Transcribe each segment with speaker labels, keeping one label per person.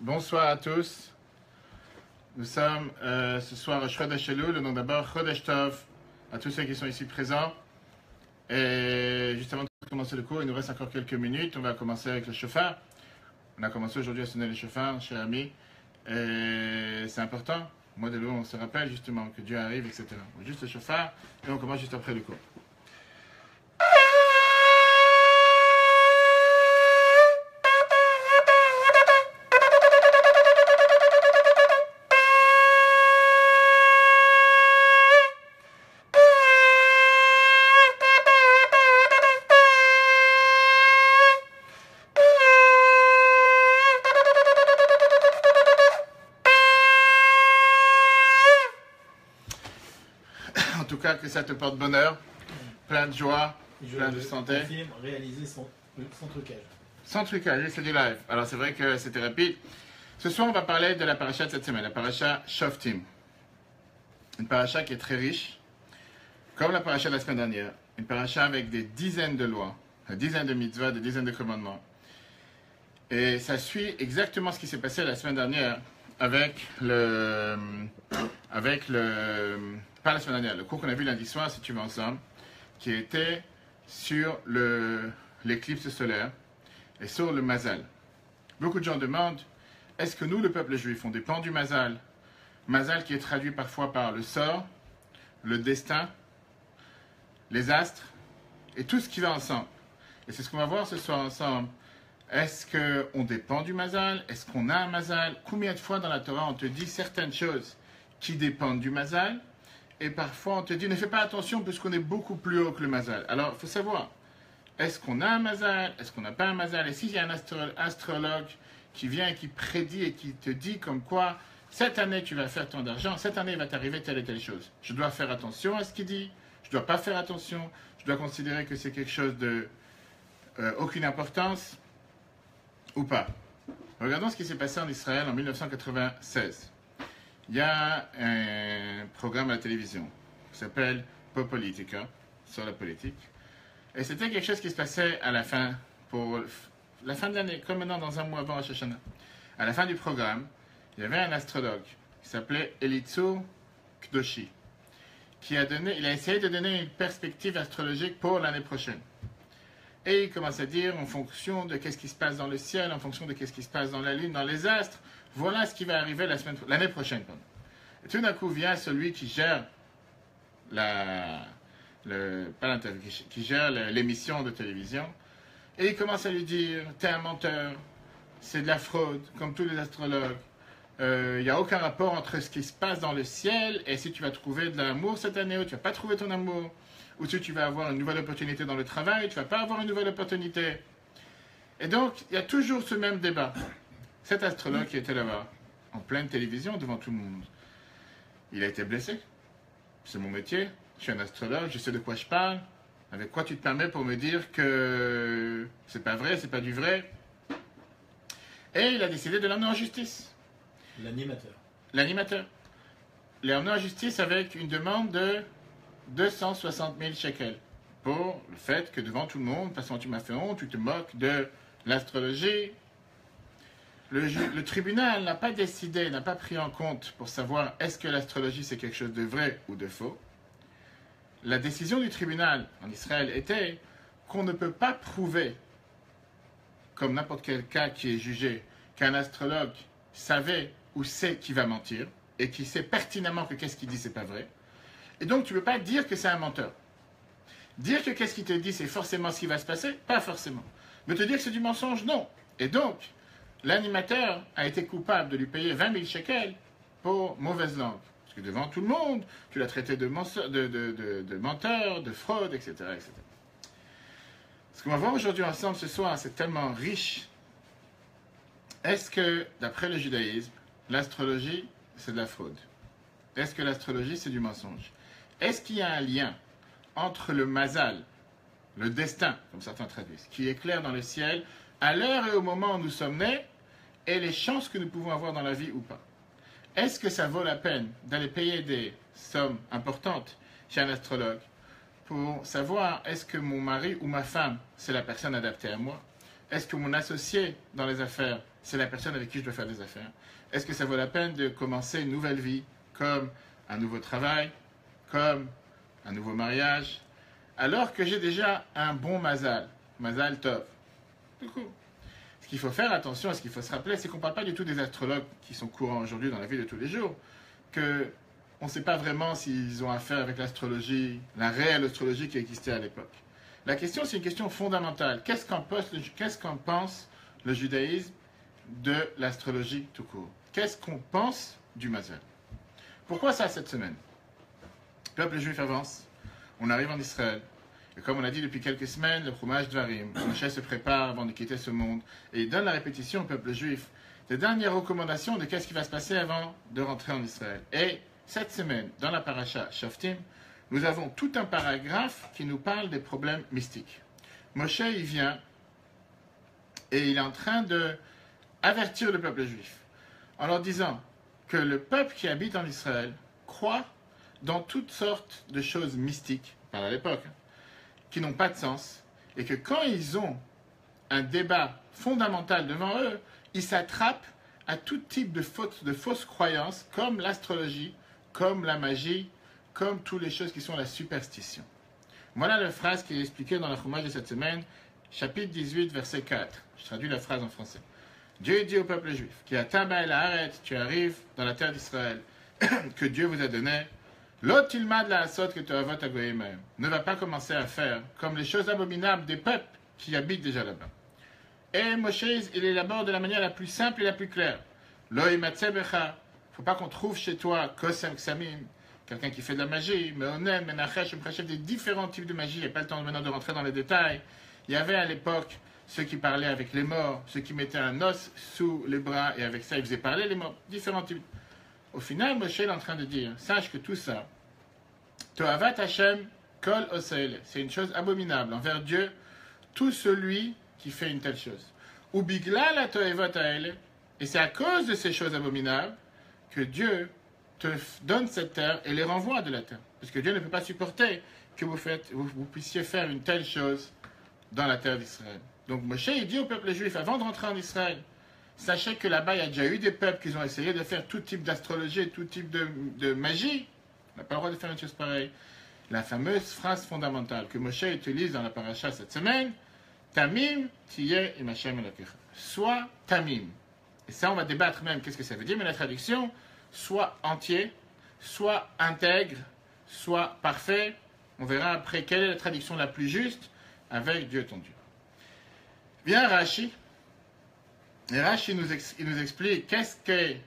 Speaker 1: Bonsoir à tous. Nous sommes ce soir à Chodesh Elul, donc d'abord Chodesh Tov à tous ceux qui sont ici présents. Et juste avant de commencer le cours, il nous reste encore quelques minutes. On va commencer avec le chauffard. On a commencé aujourd'hui à sonner le chauffard, chers amis. Et c'est important. Au mois de Elul, on se rappelle justement que Dieu arrive, etc. Juste le chauffard et on commence juste après le cours. En tout cas, que ça te porte bonheur, plein de joie, plein de santé.
Speaker 2: Confirme, réaliser son trucage.
Speaker 1: Sans trucage, c'est du live. Alors c'est vrai que c'était rapide. Ce soir, on va parler de la paracha de cette semaine, la paracha Shoftim. Une paracha qui est très riche, comme la paracha de la semaine dernière. Une paracha avec des dizaines de lois, des dizaines de mitzvahs, des dizaines de commandements. Et ça suit exactement ce qui s'est passé la semaine dernière avec pas la semaine dernière, le cours qu'on a vu lundi soir, si tu veux ensemble, qui était sur l'éclipse solaire et sur le Mazal. Beaucoup de gens demandent, est-ce que nous, le peuple juif, on dépend du Mazal? Mazal qui est traduit parfois par le sort, le destin, les astres et tout ce qui va ensemble. Et c'est ce qu'on va voir ce soir ensemble. Est-ce qu'on dépend du Mazal? Est-ce qu'on a un Mazal? Combien de fois dans la Torah on te dit certaines choses qui dépendent du Mazal? Et parfois on te dit ne fais pas attention puisqu'on est beaucoup plus haut que le Mazal. Alors il faut savoir, est-ce qu'on a un Mazal? Est-ce qu'on n'a pas un Mazal? Et s'il y a un astrologue qui vient et qui prédit et qui te dit comme quoi cette année tu vas faire tant d'argent, cette année il va t'arriver telle et telle chose. Je dois faire attention à ce qu'il dit, je ne dois pas faire attention, je dois considérer que c'est quelque chose de aucune importance ou pas. Regardons ce qui s'est passé en Israël en 1996. Il y a un programme à la télévision qui s'appelle Popolitica, sur la politique. Et c'était quelque chose qui se passait à la fin, pour la fin de l'année, comme maintenant dans un mois avant Rosh Hashanah. À la fin du programme, il y avait un astrologue qui s'appelait Elitzu Kdoshi, il a essayé de donner une perspective astrologique pour l'année prochaine. Et il commence à dire, en fonction de ce qui se passe dans le ciel, en fonction de ce qui se passe dans la lune, dans les astres, voilà ce qui va arriver l'année prochaine. Et tout d'un coup vient celui qui gère qui gère l'émission de télévision, et il commence à lui dire, t'es un menteur, c'est de la fraude, comme tous les astrologues. Il n'y a aucun rapport entre ce qui se passe dans le ciel et si tu vas trouver de l'amour cette année ou tu ne vas pas trouver ton amour. Ou si tu vas avoir une nouvelle opportunité dans le travail, tu ne vas pas avoir une nouvelle opportunité. Et donc, il y a toujours ce même débat. Cet astrologue qui était là-bas, en pleine télévision, devant tout le monde, il a été blessé. C'est mon métier, je suis un astrologue, je sais de quoi je parle. Avec quoi tu te permets pour me dire que c'est pas vrai, c'est pas du vrai? Et il a décidé de l'emmener en justice. L'animateur. Il l'a emmené en justice avec une demande de 260 000 shekels pour le fait que devant tout le monde, parce que tu m'as fait honte, tu te moques de l'astrologie. Le tribunal n'a pas décidé, n'a pas pris en compte pour savoir est-ce que l'astrologie c'est quelque chose de vrai ou de faux. La décision du tribunal en Israël était qu'on ne peut pas prouver, comme n'importe quel cas qui est jugé, qu'un astrologue savait ou sait qui va mentir et qui sait pertinemment que qu'est-ce qu'il dit c'est pas vrai. Et donc, tu ne peux pas dire que c'est un menteur. Dire que qu'est-ce qu'il te dit, c'est forcément ce qui va se passer? Pas forcément. Mais te dire que c'est du mensonge? Non. Et donc, l'animateur a été coupable de lui payer 20 000 shekels pour mauvaise langue. Parce que devant tout le monde, tu l'as traité de menteur, de fraude, etc., etc. Ce qu'on va voir aujourd'hui ensemble ce soir, c'est tellement riche. Est-ce que, d'après le judaïsme, l'astrologie, c'est de la fraude? Est-ce que l'astrologie, c'est du mensonge? Est-ce qu'il y a un lien entre le mazal, le destin, comme certains traduisent, qui éclaire dans le ciel, à l'heure et au moment où nous sommes nés, et les chances que nous pouvons avoir dans la vie ou pas? Est-ce que ça vaut la peine d'aller payer des sommes importantes chez un astrologue pour savoir est-ce que mon mari ou ma femme, c'est la personne adaptée à moi? Est-ce que mon associé dans les affaires, c'est la personne avec qui je dois faire des affaires? Est-ce que ça vaut la peine de commencer une nouvelle vie, comme un nouveau travail, comme un nouveau mariage, alors que j'ai déjà un bon mazal tov? Du coup, ce qu'il faut faire attention, ce qu'il faut se rappeler, c'est qu'on ne parle pas du tout des astrologues qui sont courants aujourd'hui dans la vie de tous les jours, que on ne sait pas vraiment s'ils ont affaire avec l'astrologie, la réelle astrologie qui existait à l'époque. La question, c'est une question fondamentale. Qu'est-ce qu'en pense le judaïsme de l'astrologie tout court? Qu'est-ce qu'on pense du mazal? Pourquoi ça cette semaine? Le peuple juif avance, on arrive en Israël, et comme on a dit depuis quelques semaines, le Chumash Dvarim, Moshe se prépare avant de quitter ce monde, et il donne la répétition au peuple juif des dernières recommandations de qu'est-ce qui va se passer avant de rentrer en Israël. Et cette semaine, dans la paracha Shoftim, nous avons tout un paragraphe qui nous parle des problèmes mystiques. Moshe, il vient, et il est en train de avertir le peuple juif, en leur disant que le peuple qui habite en Israël croit dans toutes sortes de choses mystiques, par à l'époque, qui n'ont pas de sens, et que quand ils ont un débat fondamental devant eux, ils s'attrapent à tout type de fausses croyances, comme l'astrologie, comme la magie, comme toutes les choses qui sont la superstition. Voilà la phrase qui est expliquée dans la Chumash de cette semaine, chapitre 18, verset 4. Je traduis la phrase en français. Dieu dit au peuple juif, qui a Taba et la Haret, tu arrives dans la terre d'Israël, que Dieu vous a donné. L'autre ilma de la asot que tu avot à Goïm ne va pas commencer à faire comme les choses abominables des peuples qui habitent déjà là-bas. Et Moshe, il élabore de la manière la plus simple et la plus claire. Lo imatsebecha, faut pas qu'on trouve chez toi kosem ksamim, quelqu'un qui fait de la magie, meonem, menachesh, menachesh, des différents types de magie. Il n'y a pas le temps maintenant de rentrer dans les détails. Il y avait à l'époque ceux qui parlaient avec les morts, ceux qui mettaient un os sous les bras et avec ça ils faisaient parler les morts, différents types. Au final, Moshe est en train de dire, sache que tout ça, Toavat Hashem kol oseil, c'est une chose abominable envers Dieu, tout celui qui fait une telle chose. Ou bigla la toevot aele, et c'est à cause de ces choses abominables que Dieu te donne cette terre et les renvoie de la terre. Parce que Dieu ne peut pas supporter que vous puissiez faire une telle chose dans la terre d'Israël. Donc Moshe, il dit au peuple juif, avant de rentrer en Israël, sachez que là-bas, il y a déjà eu des peuples qui ont essayé de faire tout type d'astrologie, tout type de magie. On n'a pas le droit de faire une chose pareille. La fameuse phrase fondamentale que Moshe utilise dans la paracha cette semaine, Tamim tiyeh im Hashem Elokecha. Sois Tamim. Et ça, on va débattre même qu'est-ce que ça veut dire, mais la traduction, soit entier, soit intègre, soit parfait. On verra après quelle est la traduction la plus juste avec Dieu ton Dieu. Vient Rashi. Et Rashi il nous explique qu'est-ce qu'est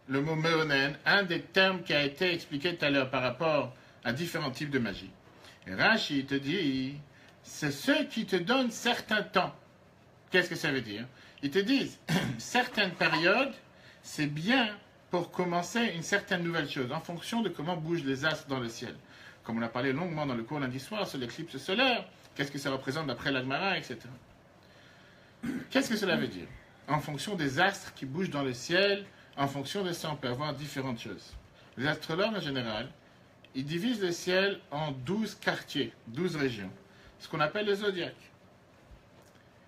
Speaker 1: le mot meonen, un des termes qui a été expliqué tout à l'heure par rapport à différents types de magie. Et Rashi te dit, c'est ceux qui te donnent certains temps. Qu'est-ce que ça veut dire? Ils te disent, certaines périodes, c'est bien pour commencer une certaine nouvelle chose, en fonction de comment bougent les astres dans le ciel. Comme on a parlé longuement dans le cours lundi soir sur l'éclipse solaire, qu'est-ce que ça représente d'après l'Agmara, etc. Qu'est-ce que cela veut dire? En fonction des astres qui bougent dans le ciel, en fonction de ça, on peut avoir différentes choses. Les astrologues, en général, ils divisent le ciel en 12 quartiers, 12 régions, ce qu'on appelle le zodiaque.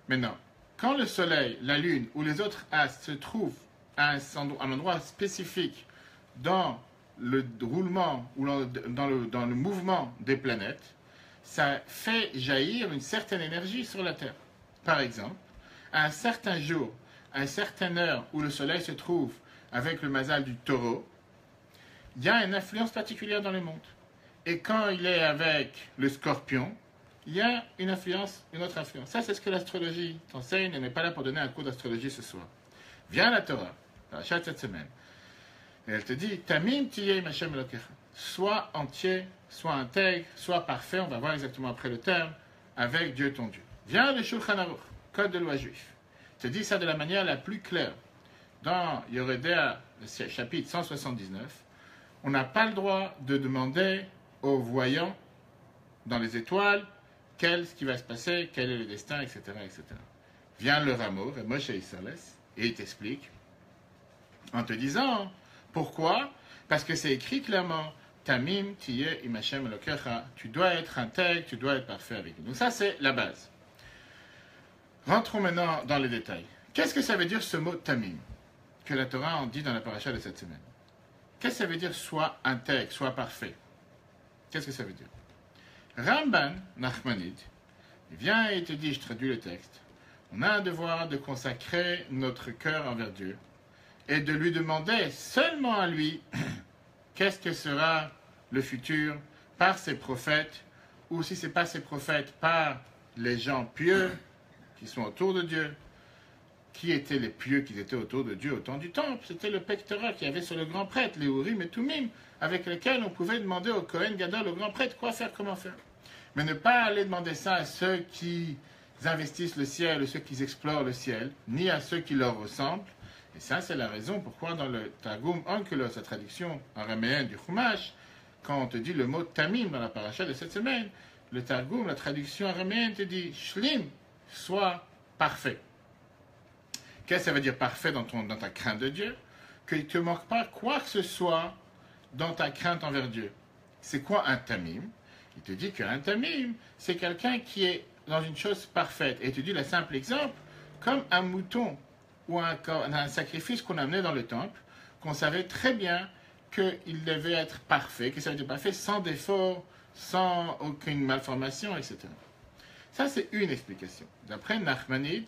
Speaker 1: Maintenant, quand le soleil, la lune ou les autres astres se trouvent à un endroit spécifique dans le roulement ou dans le mouvement des planètes, ça fait jaillir une certaine énergie sur la Terre. Par exemple, à un certain jour, à une certaine heure où le soleil se trouve avec le mazal du taureau, il y a une influence particulière dans le monde. Et quand il est avec le scorpion, il y a une autre influence. Ça, c'est ce que l'astrologie t'enseigne. Elle n'est pas là pour donner un cours d'astrologie ce soir. Viens la Torah, la chaque cette semaine. Et elle te dit, Tamim tiyeh im Hashem Elokecha. Sois entier, sois intègre, sois parfait. On va voir exactement après le terme, avec Dieu ton Dieu. Viens le Shulchan Aruch, code de loi juif. Je te dis ça de la manière la plus claire. Dans Yoredea, le chapitre 179, on n'a pas le droit de demander aux voyants dans les étoiles ce qui va se passer, quel est le destin, etc. etc. Vient le rameau, Moshe Isserles, et il t'explique en te disant pourquoi? Parce que c'est écrit clairement Tamim tiyeh im Hashem Elokecha, tu dois être intègre, tu dois être parfait avec lui. Donc ça c'est la base. Rentrons maintenant dans les détails. Qu'est-ce que ça veut dire ce mot tamim que la Torah en dit dans la paracha de cette semaine? Qu'est-ce que ça veut dire soit intègre, soit parfait? Qu'est-ce que ça veut dire? Ramban Nachmanide vient et te dit, je traduis le texte, on a un devoir de consacrer notre cœur envers Dieu et de lui demander seulement à lui qu'est-ce que sera le futur par ses prophètes, ou si ce n'est pas ses prophètes, par les gens pieux qui sont autour de Dieu. Qui étaient les pieux qui étaient autour de Dieu au temps du temple? C'était le pectorat qu'il y avait sur le grand prêtre, les Urim et Tumim, avec lesquels on pouvait demander au Kohen Gadol, au grand prêtre, quoi faire, comment faire. Mais ne pas aller demander ça à ceux qui investissent le ciel, ou ceux qui explorent le ciel, ni à ceux qui leur ressemblent. Et ça, c'est la raison pourquoi dans le Targum Onkelos, la traduction araméenne du Chumash, quand on te dit le mot tamim dans la paracha de cette semaine, le Targum, la traduction araméenne, te dit shlim, sois parfait. Qu'est-ce que ça veut dire parfait dans ta crainte de Dieu? Qu'il ne te manque pas quoi que ce soit dans ta crainte envers Dieu. C'est quoi un tamim? Il te dit qu'un tamim, c'est quelqu'un qui est dans une chose parfaite. Et il te dit le simple exemple, comme un mouton ou un sacrifice qu'on amenait dans le temple, qu'on savait très bien qu'il devait être parfait, que ça devait être parfait sans défaut, sans aucune malformation, etc. Ça, c'est une explication. D'après Nachmanide,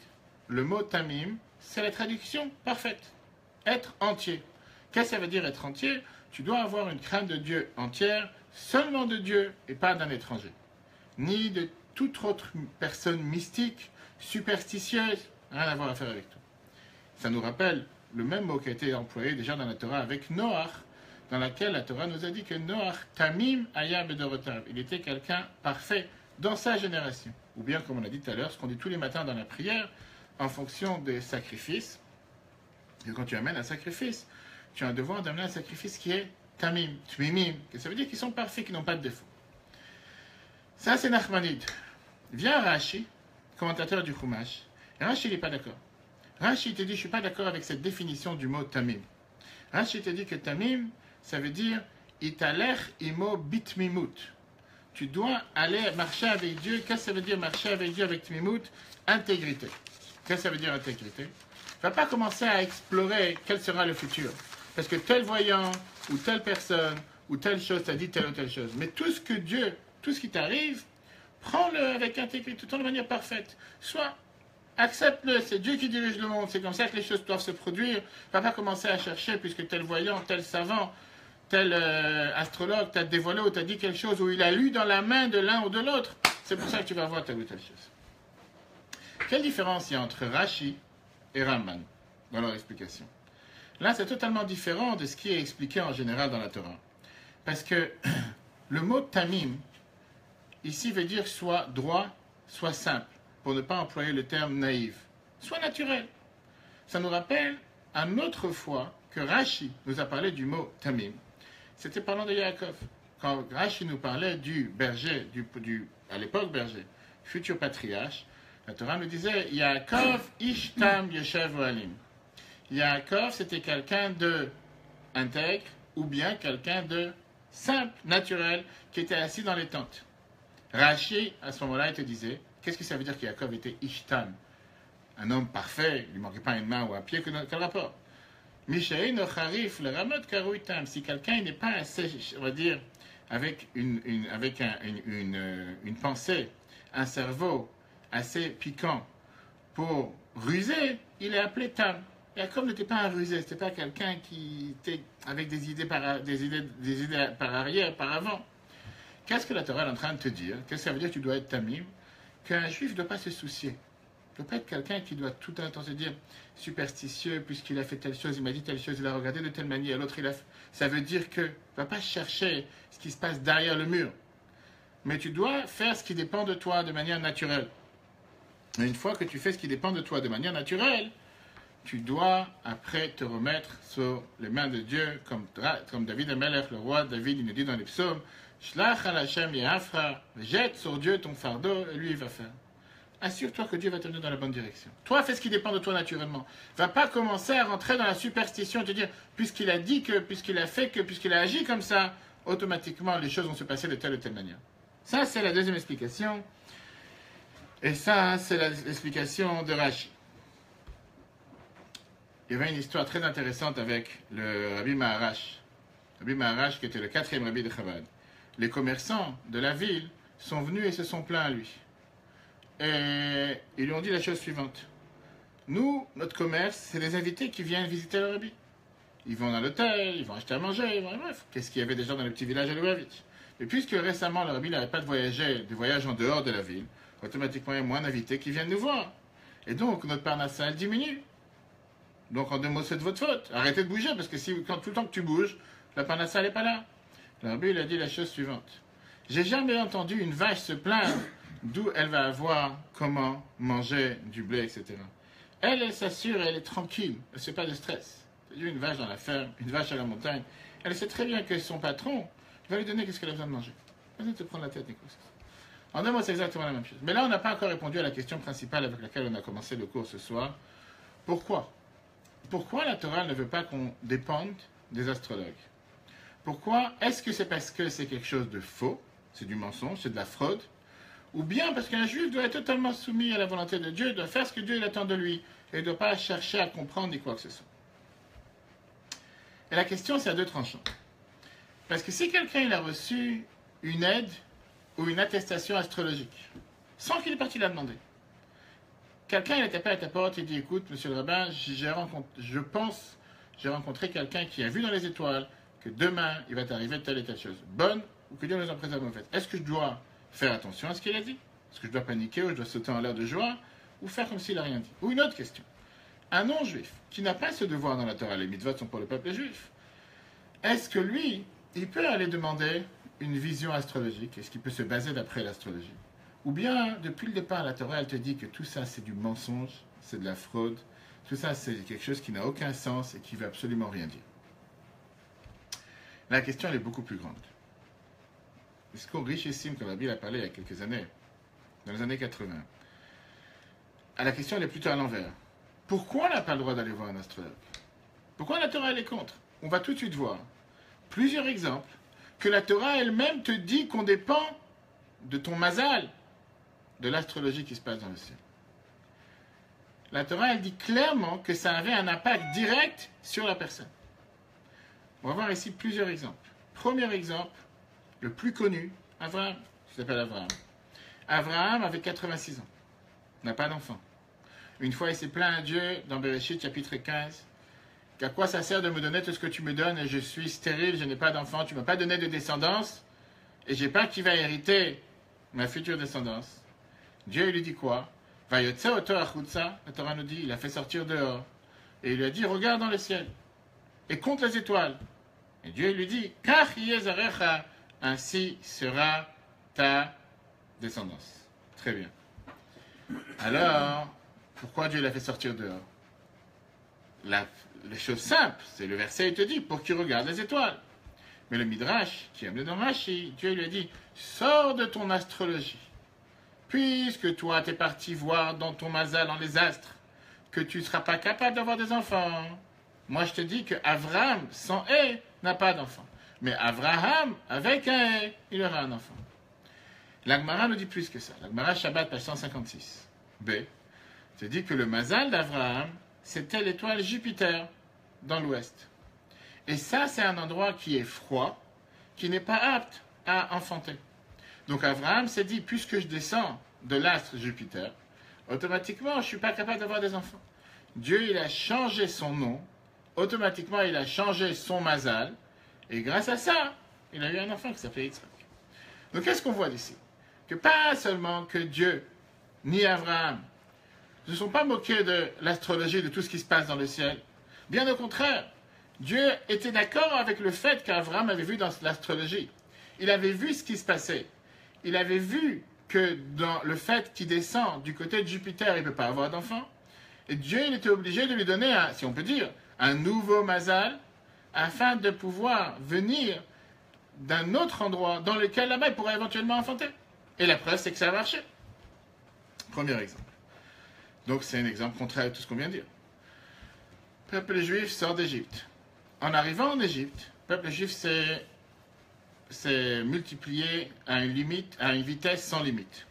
Speaker 1: le mot tamim, c'est la traduction parfaite. Être entier. Qu'est-ce que ça veut dire être entier? Tu dois avoir une crainte de Dieu entière, seulement de Dieu et pas d'un étranger. Ni de toute autre personne mystique, superstitieuse, rien à voir à faire avec toi. Ça nous rappelle le même mot qui a été employé déjà dans la Torah avec Noach, dans laquelle la Torah nous a dit que Noach, tamim aya bedorotav, il était quelqu'un parfait dans sa génération. Ou bien, comme on a dit tout à l'heure, ce qu'on dit tous les matins dans la prière, en fonction des sacrifices, et quand tu amènes un sacrifice, tu as un devoir d'amener un sacrifice qui est tamim, tmimim, que ça veut dire qu'ils sont parfaits, qu'ils n'ont pas de défaut. Ça, c'est Nachmanide. Vient Rashi, commentateur du Chumash, et Rashi n'est pas d'accord. Rashi te dit, je ne suis pas d'accord avec cette définition du mot tamim. Rashi te dit que tamim, ça veut dire italech imo bitmimut. Tu dois aller marcher avec Dieu. Qu'est-ce que ça veut dire marcher avec Dieu avec tmimut? Intégrité. Qu'est-ce que ça veut dire intégrité? Tu ne vas pas commencer à explorer quel sera le futur. Parce que tel voyant, ou telle personne, ou telle chose t'a dit telle ou telle chose. Mais tout ce que Dieu, tout ce qui t'arrive, prends-le avec intégrité, tout de manière parfaite. Soit accepte-le, c'est Dieu qui dirige le monde, c'est comme ça que les choses doivent se produire. Tu ne vas pas commencer à chercher, puisque tel voyant, tel savant, tel astrologue t'a dévoilé ou t'a dit quelque chose, ou il a lu dans la main de l'un ou de l'autre. C'est pour ça que tu vas voir telle ou telle chose. Quelle différence il y a entre Rashi et Ramban dans leur explication? Là, c'est totalement différent de ce qui est expliqué en général dans la Torah. Parce que le mot tamim, ici, veut dire soit droit, soit simple, pour ne pas employer le terme naïf. Soit naturel. Ça nous rappelle une autre fois que Rashi nous a parlé du mot tamim. C'était parlant de Yaakov. Quand Rashi nous parlait du berger, à l'époque berger, futur patriarche, la Torah nous disait Yaakov ishtam yeshev ohalim. Yaakov, c'était quelqu'un de intègre ou bien quelqu'un de simple, naturel, qui était assis dans les tentes. Rashi, à ce moment-là, il te disait qu'est-ce que ça veut dire que Yaakov était ishtam? Un homme parfait, il ne manquait pas une main ou un pied, quel rapport? Mishaï no charif le ramot karouitam. Si quelqu'un n'est pas assez, on va dire, avec une pensée, un cerveau assez piquant pour ruser, il est appelé tam. Yaakov n'était pas un rusé, c'était pas quelqu'un qui était avec des idées par arrière, par avant. Qu'est-ce que la Torah est en train de te dire? Qu'est-ce que ça veut dire que tu dois être tamim? Qu'un juif ne doit pas se soucier. Il ne doit pas être quelqu'un qui doit tout le temps se dire superstitieux, puisqu'il a fait telle chose, il m'a dit telle chose, il a regardé de telle manière, l'autre il a fait. Ça veut dire que tu ne vas pas chercher ce qui se passe derrière le mur. Mais tu dois faire ce qui dépend de toi de manière naturelle. Et une fois que tu fais ce qui dépend de toi de manière naturelle, tu dois après te remettre sur les mains de Dieu, comme David Amelech, le roi David, il nous dit dans les psaumes, Shlach al Hashem yehafra, jette sur Dieu ton fardeau, et lui il va faire. Assure-toi que Dieu va te mener dans la bonne direction. Toi, fais ce qui dépend de toi naturellement. Va pas commencer à rentrer dans la superstition et te dire, puisqu'il a dit que, puisqu'il a fait que, puisqu'il a agi comme ça, automatiquement les choses vont se passer de telle ou telle manière. Ça, c'est la deuxième explication. Et ça, c'est l'explication de Rashi. Il y avait une histoire très intéressante avec le Rabbi Maharash. Rabbi Maharash, qui était le 4e Rabbi de Chabad. Les commerçants de la ville sont venus et se sont plaints à lui. Et ils lui ont dit la chose suivante. Nous, notre commerce, c'est des invités qui viennent visiter le Rabbi. Ils vont dans l'hôtel, ils vont acheter à manger, bref. Qu'est-ce qu'il y avait déjà dans le petit village de Lubavitch. Et puisque récemment, le Rabbi n'avait pas de voyage en dehors de la ville, automatiquement, il y a moins d'invités qui viennent nous voir. Et donc, notre parnassa diminue. Donc, en 2 mots, c'est de votre faute. Arrêtez de bouger, parce que quand tout le temps que tu bouges, la parnassa n'est pas là. Le Rabbi, il a dit la chose suivante. J'ai jamais entendu une vache se plaindre d'où elle va avoir comment manger du blé, etc. Elle s'assure, elle est tranquille, elle ne se fait pas de stress. C'est une vache dans la ferme, une vache à la montagne. Elle sait très bien que son patron va lui donner ce qu'elle a besoin de manger. Pas besoin de te prendre la tête, Nico. En 2 mots, c'est exactement la même chose. Mais là, on n'a pas encore répondu à la question principale avec laquelle on a commencé le cours ce soir. Pourquoi ? Pourquoi la Torah ne veut pas qu'on dépende des astrologues ? Pourquoi ? Est-ce que c'est parce que c'est quelque chose de faux, c'est du mensonge, c'est de la fraude ? Ou bien parce qu'un juif doit être totalement soumis à la volonté de Dieu, doit faire ce que Dieu il attend de lui, et ne doit pas chercher à comprendre ni quoi que ce soit. Et la question, c'est à 2 tranchants. Parce que si quelqu'un il a reçu une aide ou une attestation astrologique, sans qu'il ait parti la demander, quelqu'un il a tapé à ta porte et dit, écoute, monsieur le rabbin, j'ai rencontré quelqu'un qui a vu dans les étoiles que demain, il va t'arriver telle et telle chose, bonne ou que Dieu nous en préserve mauvaise. Est-ce que je dois faire attention à ce qu'il a dit ? Est-ce que je dois paniquer ou je dois sauter en l'air de joie ou faire comme s'il n'a rien dit ? Ou une autre question. Un non-juif qui n'a pas ce devoir dans la Torah, les mitzvot sont pour le peuple juif, est-ce que lui, il peut aller demander une vision astrologique ? Est-ce qu'il peut se baser d'après l'astrologie ? Ou bien, depuis le départ, la Torah, elle te dit que tout ça, c'est du mensonge, c'est de la fraude, tout ça, c'est quelque chose qui n'a aucun sens et qui ne veut absolument rien dire. La question, elle est beaucoup plus grande. Est-ce qu'on richissime, comme la Bible a parlé il y a quelques années, dans les années 80, la question, elle est plutôt à l'envers. Pourquoi on n'a pas le droit d'aller voir un astrologue ? Pourquoi la Torah, elle est contre ? On va tout de suite voir plusieurs exemples que la Torah elle-même te dit qu'on dépend de ton mazal, de l'astrologie qui se passe dans le ciel. La Torah, elle dit clairement que ça avait un impact direct sur la personne. On va voir ici plusieurs exemples. Premier exemple, le plus connu, Abraham, qui s'appelle Abraham. Abraham avait 86 ans, n'a pas d'enfant. Une fois, il s'est plaint à Dieu dans Bereshit, chapitre 15, qu'à quoi ça sert de me donner tout ce que tu me donnes et je suis stérile, je n'ai pas d'enfant, tu ne m'as pas donné de descendance et je n'ai pas qui va hériter ma future descendance. Dieu lui dit quoi ? Vayotse oto achutza, la Torah nous dit, il a fait sortir dehors et il lui a dit, regarde dans le ciel et compte les étoiles. Et Dieu lui dit, Kach yezarecha, ainsi sera ta descendance. Très bien. Alors, pourquoi Dieu l'a fait sortir dehors ? Les choses simples, c'est le verset, il te dit, pour qu'il regarde les étoiles. Mais le Midrash, qui aime le nom Rashi, Dieu lui a dit, sors de ton astrologie. Puisque toi, tu es parti voir dans ton mazal, dans les astres, que tu ne seras pas capable d'avoir des enfants. Moi, je te dis que Avraham, sans haie, n'a pas d'enfant. Mais Avraham, avec un haie, il aura un enfant. L'Agmara nous dit plus que ça. L'Agmara Shabbat, page 156. B. te dit que le mazal d'Avraham, c'était l'étoile Jupiter dans l'ouest. Et ça, c'est un endroit qui est froid, qui n'est pas apte à enfanter. Donc Avraham s'est dit, puisque je descends de l'astre Jupiter, automatiquement, je ne suis pas capable d'avoir des enfants. Dieu, il a changé son nom, automatiquement, il a changé son mazal, et grâce à ça, il a eu un enfant qui s'appelait Yitzhak. Donc, qu'est-ce qu'on voit d'ici? Que pas seulement que Dieu, ni Avraham, ne se sont pas moqués de l'astrologie, de tout ce qui se passe dans le ciel. Bien au contraire, Dieu était d'accord avec le fait qu'Avraham avait vu dans l'astrologie. Il avait vu ce qui se passait. Il avait vu que dans le fait qu'il descend du côté de Jupiter, il ne peut pas avoir d'enfant. Et Dieu, il était obligé de lui donner, si on peut dire, un nouveau mazal, afin de pouvoir venir d'un autre endroit dans lequel là-bas il pourrait éventuellement enfanter. Et la preuve, c'est que ça a marché. Premier exemple. Donc c'est un exemple contraire à tout ce qu'on vient de dire. Le peuple juif sort d'Égypte. En arrivant en Égypte, le peuple juif s'est multiplié à une vitesse sans limite.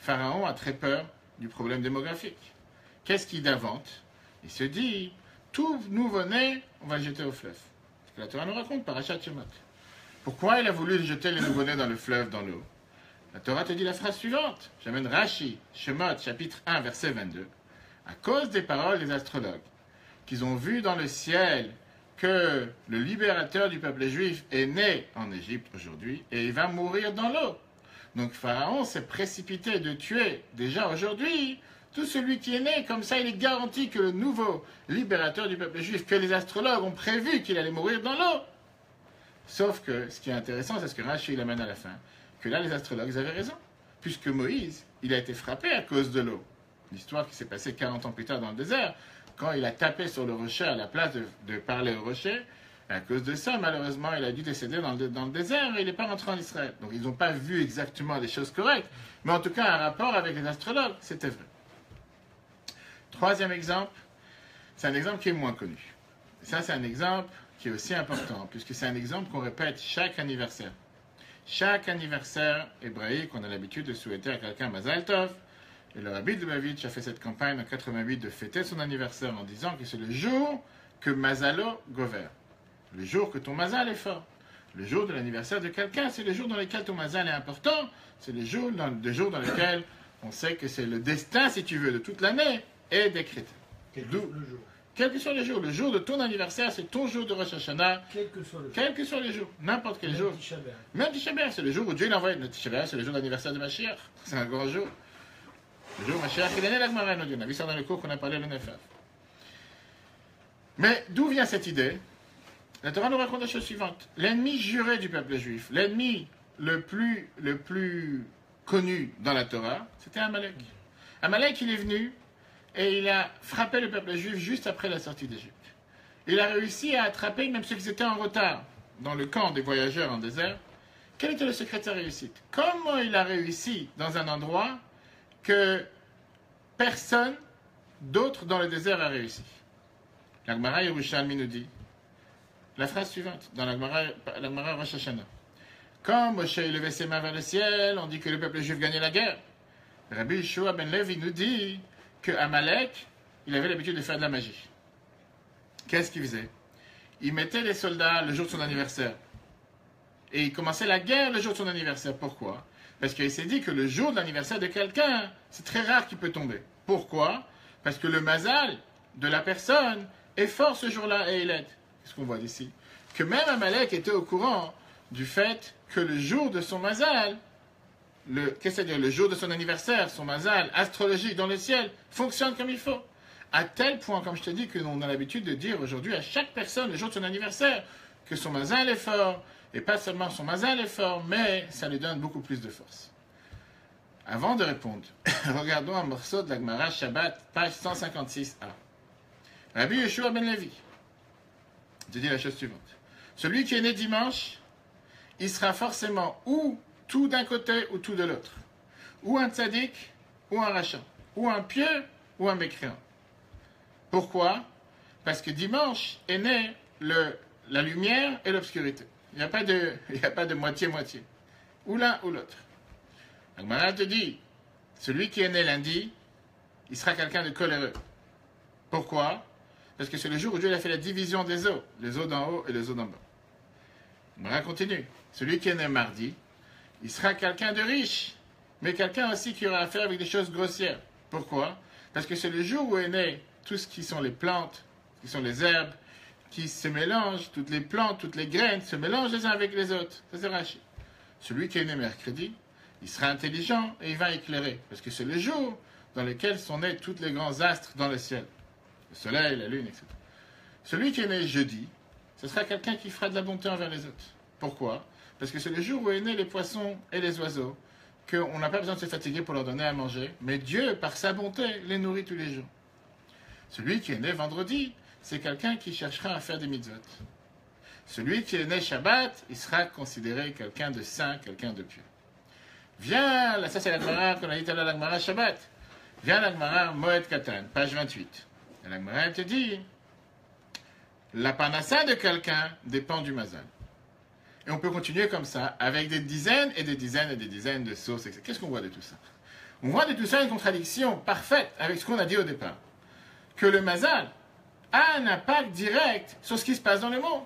Speaker 1: Pharaon a très peur du problème démographique. Qu'est-ce qu'il invente? Il se dit, tout nouveau-né, on va le jeter au fleuve. C'est ce que la Torah nous raconte, Parashat Shemot. Pourquoi il a voulu jeter les nouveau-nés dans le fleuve, dans l'eau? La Torah te dit la phrase suivante. J'amène Rashi, Shemot, chapitre 1, verset 22. À cause des paroles des astrologues, qu'ils ont vu dans le ciel que le libérateur du peuple juif est né en Égypte aujourd'hui et il va mourir dans l'eau. Donc Pharaon s'est précipité de tuer déjà aujourd'hui tout celui qui est né. Comme ça, il est garanti que le nouveau libérateur du peuple juif, que les astrologues ont prévu qu'il allait mourir dans l'eau. Sauf que ce qui est intéressant, c'est ce que Rashi l'amène à la fin, que là, les astrologues avaient raison, puisque Moïse, il a été frappé à cause de l'eau. L'histoire qui s'est passée 40 ans plus tard dans le désert, quand il a tapé sur le rocher à la place de parler au rocher, à cause de ça, malheureusement, il a dû décéder dans le désert et il n'est pas rentré en Israël. Donc, ils n'ont pas vu exactement les choses correctes, mais en tout cas, un rapport avec les astrologues, c'était vrai. Troisième exemple, c'est un exemple qui est moins connu. Et ça, c'est un exemple qui est aussi important, puisque c'est un exemple qu'on répète chaque anniversaire. Chaque anniversaire hébraïque, on a l'habitude de souhaiter à quelqu'un Mazal Tov. Et le Rabbi de Lubavitch a fait cette campagne en 88 de fêter son anniversaire en disant que c'est le jour que Mazalo gover. Le jour que ton Mazal est fort. Le jour de l'anniversaire de quelqu'un, c'est le jour dans lequel ton Mazal est important. C'est le jour dans lequel on sait que c'est le destin, si tu veux, de toute l'année est décrété.
Speaker 2: Quel que soit le jour.
Speaker 1: Quel que soit le jour. Le jour de ton anniversaire, c'est ton jour de Rosh Hashanah.
Speaker 2: Quel que soit le jour.
Speaker 1: Quel que soit le jour. N'importe quel jour.
Speaker 2: Tisha B'Av.
Speaker 1: Même Tisha B'Av, c'est le jour où Dieu l'envoie. Le Tisha B'Av, c'est le jour d'anniversaire de Mashiach. C'est un grand jour. Le jour où Mashiach, il est né, la Gemara nous dit. On a vu ça dans le cours qu'on a parlé le 9 av. Mais d'où vient cette idée? La Torah nous raconte la chose suivante. L'ennemi juré du peuple juif, l'ennemi le plus connu dans la Torah, c'était Amalek. Amalek, il est venu et il a frappé le peuple juif juste après la sortie d'Égypte. Il a réussi à attraper même ceux qui étaient en retard dans le camp des voyageurs en désert. Quel était le secret de sa réussite? Comment il a réussi dans un endroit que personne d'autre dans le désert a réussi? La Gemara Yerushalmi nous dit la phrase suivante dans la Gemara Rosh Hashanah. Quand Moshe levait ses mains vers le ciel, on dit que le peuple juif gagnait la guerre. Rabbi Yeshua ben Levi nous dit que Amalek, il avait l'habitude de faire de la magie. Qu'est-ce qu'il faisait? Il mettait les soldats le jour de son anniversaire. Et il commençait la guerre le jour de son anniversaire. Pourquoi? Parce qu'il s'est dit que le jour de l'anniversaire de quelqu'un, c'est très rare qu'il peut tomber. Pourquoi? Parce que le mazal de la personne est fort ce jour-là et il aide. Qu'est-ce qu'on voit d'ici? Que même Amalek était au courant du fait que le jour de son mazal, qu'est-ce que c'est-à-dire le jour de son anniversaire, son mazal, astrologie dans le ciel, fonctionne comme il faut. À tel point, comme je te dis, que l'on a l'habitude de dire aujourd'hui à chaque personne, le jour de son anniversaire, que son mazal est fort, et pas seulement son mazal est fort, mais ça lui donne beaucoup plus de force. Avant de répondre, regardons un morceau de la Gemara Shabbat, page 156a. Rabbi Yeshua ben Levi te dit la chose suivante. Celui qui est né dimanche, il sera forcément ou tout d'un côté ou tout de l'autre. Ou un tzaddik, ou un rachat. Ou un pieux, ou un mécréant. Pourquoi? Parce que dimanche est né la lumière et l'obscurité. Il n'y a pas de moitié-moitié. Ou l'un ou l'autre. La Gemara te dit, celui qui est né lundi, il sera quelqu'un de coléreux. Pourquoi? Parce que c'est le jour où Dieu a fait la division des eaux. Les eaux d'en haut et les eaux d'en bas. La Gemara continue. Celui qui est né mardi, il sera quelqu'un de riche, mais quelqu'un aussi qui aura affaire avec des choses grossières. Pourquoi? Parce que c'est le jour où est né tout ce qui sont les plantes, qui sont les herbes, qui se mélangent, toutes les plantes, toutes les graines se mélangent les uns avec les autres. Ça c'est Rashi. Celui qui est né mercredi, il sera intelligent et il va éclairer, parce que c'est le jour dans lequel sont nés tous les grands astres dans le ciel. Le soleil, la lune, etc. Celui qui est né jeudi, ce sera quelqu'un qui fera de la bonté envers les autres. Pourquoi? Parce que c'est le jour où est né les poissons et les oiseaux, qu'on n'a pas besoin de se fatiguer pour leur donner à manger, mais Dieu, par sa bonté, les nourrit tous les jours. Celui qui est né vendredi, c'est quelqu'un qui cherchera à faire des mitzvot. Celui qui est né Shabbat, il sera considéré quelqu'un de saint, quelqu'un de pieux. Viens, là, ça c'est la Gemara qu'on a dit tout à l'heure, la Gemara Shabbat. Viens la Gemara Moed Katan, page 28. Et la Gemara te dit, la parnassa de quelqu'un dépend du mazal. Et on peut continuer comme ça, avec des dizaines et des dizaines et des dizaines de sources, etc. Qu'est-ce qu'on voit de tout ça? On voit de tout ça une contradiction parfaite avec ce qu'on a dit au départ. Que le mazal a un impact direct sur ce qui se passe dans le monde.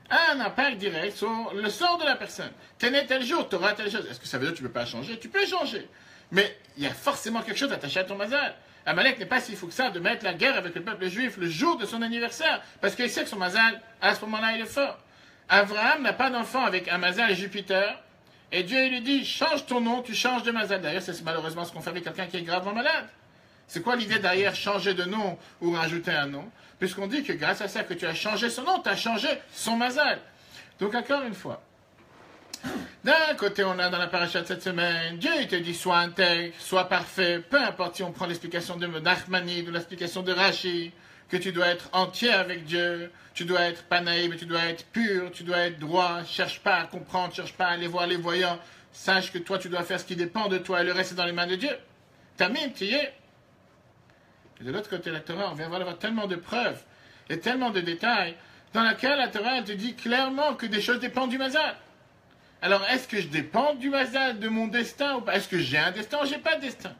Speaker 1: A un impact direct sur le sort de la personne. T'es né tel jour, t'auras telle chose. Est-ce que ça veut dire que tu ne peux pas changer? Tu peux changer. Mais il y a forcément quelque chose attaché à ton mazal. Amalek n'est pas si fou que ça de mettre la guerre avec le peuple juif le jour de son anniversaire. Parce qu'il sait que son mazal, à ce moment-là, il est fort. Abraham n'a pas d'enfant avec un mazal Jupiter. Et Dieu il lui dit, change ton nom, tu changes de mazal. D'ailleurs, c'est malheureusement ce qu'on fait avec quelqu'un qui est gravement malade. C'est quoi l'idée derrière changer de nom ou rajouter un nom? Puisqu'on dit que grâce à ça que tu as changé son nom, tu as changé son mazal. Donc encore une fois, d'un côté on a dans la paracha de cette semaine, Dieu il te dit sois intègre, sois parfait, peu importe si on prend l'explication de Nachmanide ou l'explication de Rashi, que tu dois être entier avec Dieu, tu dois être pas naïf, mais tu dois être pur, tu dois être droit, cherche pas à comprendre, cherche pas à aller voir les voyants, sache que toi tu dois faire ce qui dépend de toi et le reste est dans les mains de Dieu. Tamim, tu y es. Et de l'autre côté, la Torah, on vient voir tellement de preuves et tellement de détails dans lesquels la Torah elle te dit clairement que des choses dépendent du mazal. Alors, est-ce que je dépends du mazal, de mon destin ou pas? Est-ce que j'ai un destin ou j'ai pas de destin?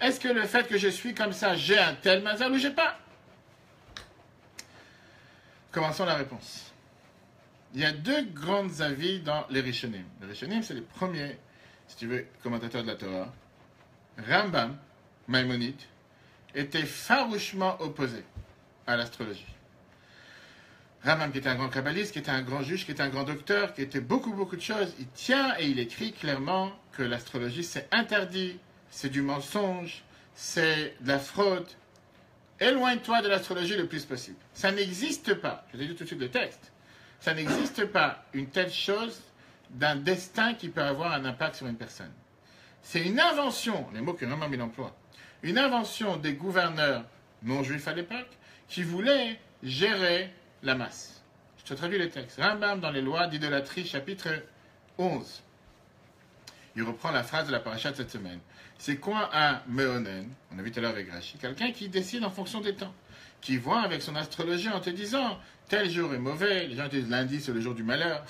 Speaker 1: Est-ce que le fait que je suis comme ça, j'ai un tel mazal ou j'ai pas? Commençons la réponse. Il y a deux grands avis dans les Rishonim. Les Rishonim, c'est les premiers, si tu veux, commentateurs de la Torah. Rambam, Maïmonide, était farouchement opposé à l'astrologie. Rambam, qui était un grand kabbaliste, qui était un grand juge, qui était un grand docteur, qui était beaucoup de choses, il tient et il écrit clairement que l'astrologie c'est interdit, c'est du mensonge, c'est de la fraude. Éloigne-toi de l'astrologie le plus possible. Ça n'existe pas, je te dis tout de suite le texte, ça n'existe pas une telle chose d'un destin qui peut avoir un impact sur une personne. C'est une invention, les mots que Rambam il emploie, une invention des gouverneurs non juifs à l'époque qui voulaient gérer la masse. Je te traduis le texte. Rambam dans les lois d'idolâtrie, chapitre 11. Il reprend la phrase de la paracha de cette semaine. C'est quoi un Meonen? On a vu tout à l'heure avec Rashi. Quelqu'un qui décide en fonction des temps. Qui voit avec son astrologie en te disant tel jour est mauvais. Les gens disent lundi c'est le jour du malheur.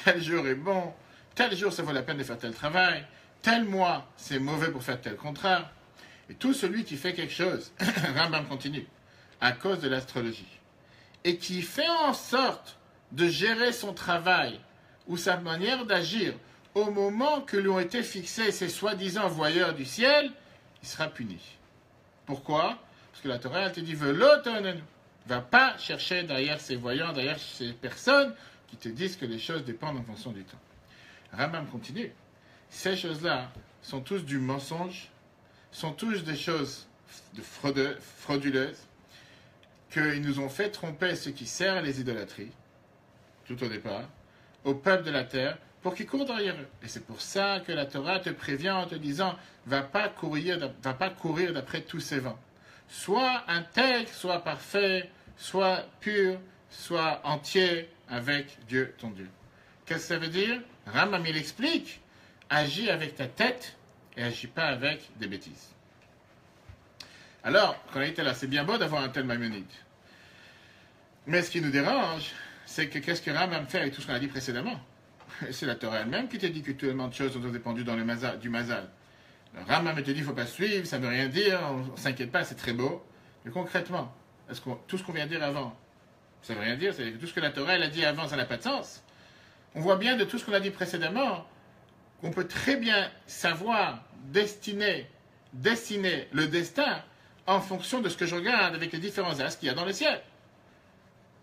Speaker 1: Tel jour est bon. Tel jour ça vaut la peine de faire tel travail. Tel mois c'est mauvais pour faire tel contrat. Et tout celui qui fait quelque chose, Rambam continue, à cause de l'astrologie, et qui fait en sorte de gérer son travail ou sa manière d'agir au moment que lui ont été fixés ces soi-disant voyeurs du ciel, il sera puni. Pourquoi? Parce que la Torah elle te dit ne va pas chercher derrière ces voyants, derrière ces personnes qui te disent que les choses dépendent en fonction du temps. Rambam continue. Ces choses-là sont tous du mensonge, sont tous des choses de frauduleuses, qu'ils nous ont fait tromper ceux qui servent les idolâtries, tout au départ, au peuple de la terre, pour qu'ils courent derrière eux. Et c'est pour ça que la Torah te prévient en te disant, va pas courir d'après tous ces vents. Sois intègre, sois parfait, sois pur, sois entier avec Dieu, ton Dieu. Qu'est-ce que ça veut dire? Rambam, il explique, agis avec ta tête et agis pas avec des bêtises. Alors, quand on était là, c'est bien beau d'avoir un tel Maïmonide. Mais ce qui nous dérange, c'est que qu'est-ce que Rambam fait avec tout ce qu'on a dit précédemment? C'est la Torah elle-même qui te dit que tellement de choses sont dépendues dans du mazal. Le Rambam te dit qu'il ne faut pas suivre, ça ne veut rien dire, on ne s'inquiète pas, c'est très beau. Mais concrètement, tout ce qu'on vient de dire avant, ça ne veut rien dire, c'est que tout ce que la Torah elle a dit avant, ça n'a pas de sens. On voit bien de tout ce qu'on a dit précédemment, qu'on peut très bien savoir dessiner le destin en fonction de ce que je regarde avec les différents astres qu'il y a dans le ciel.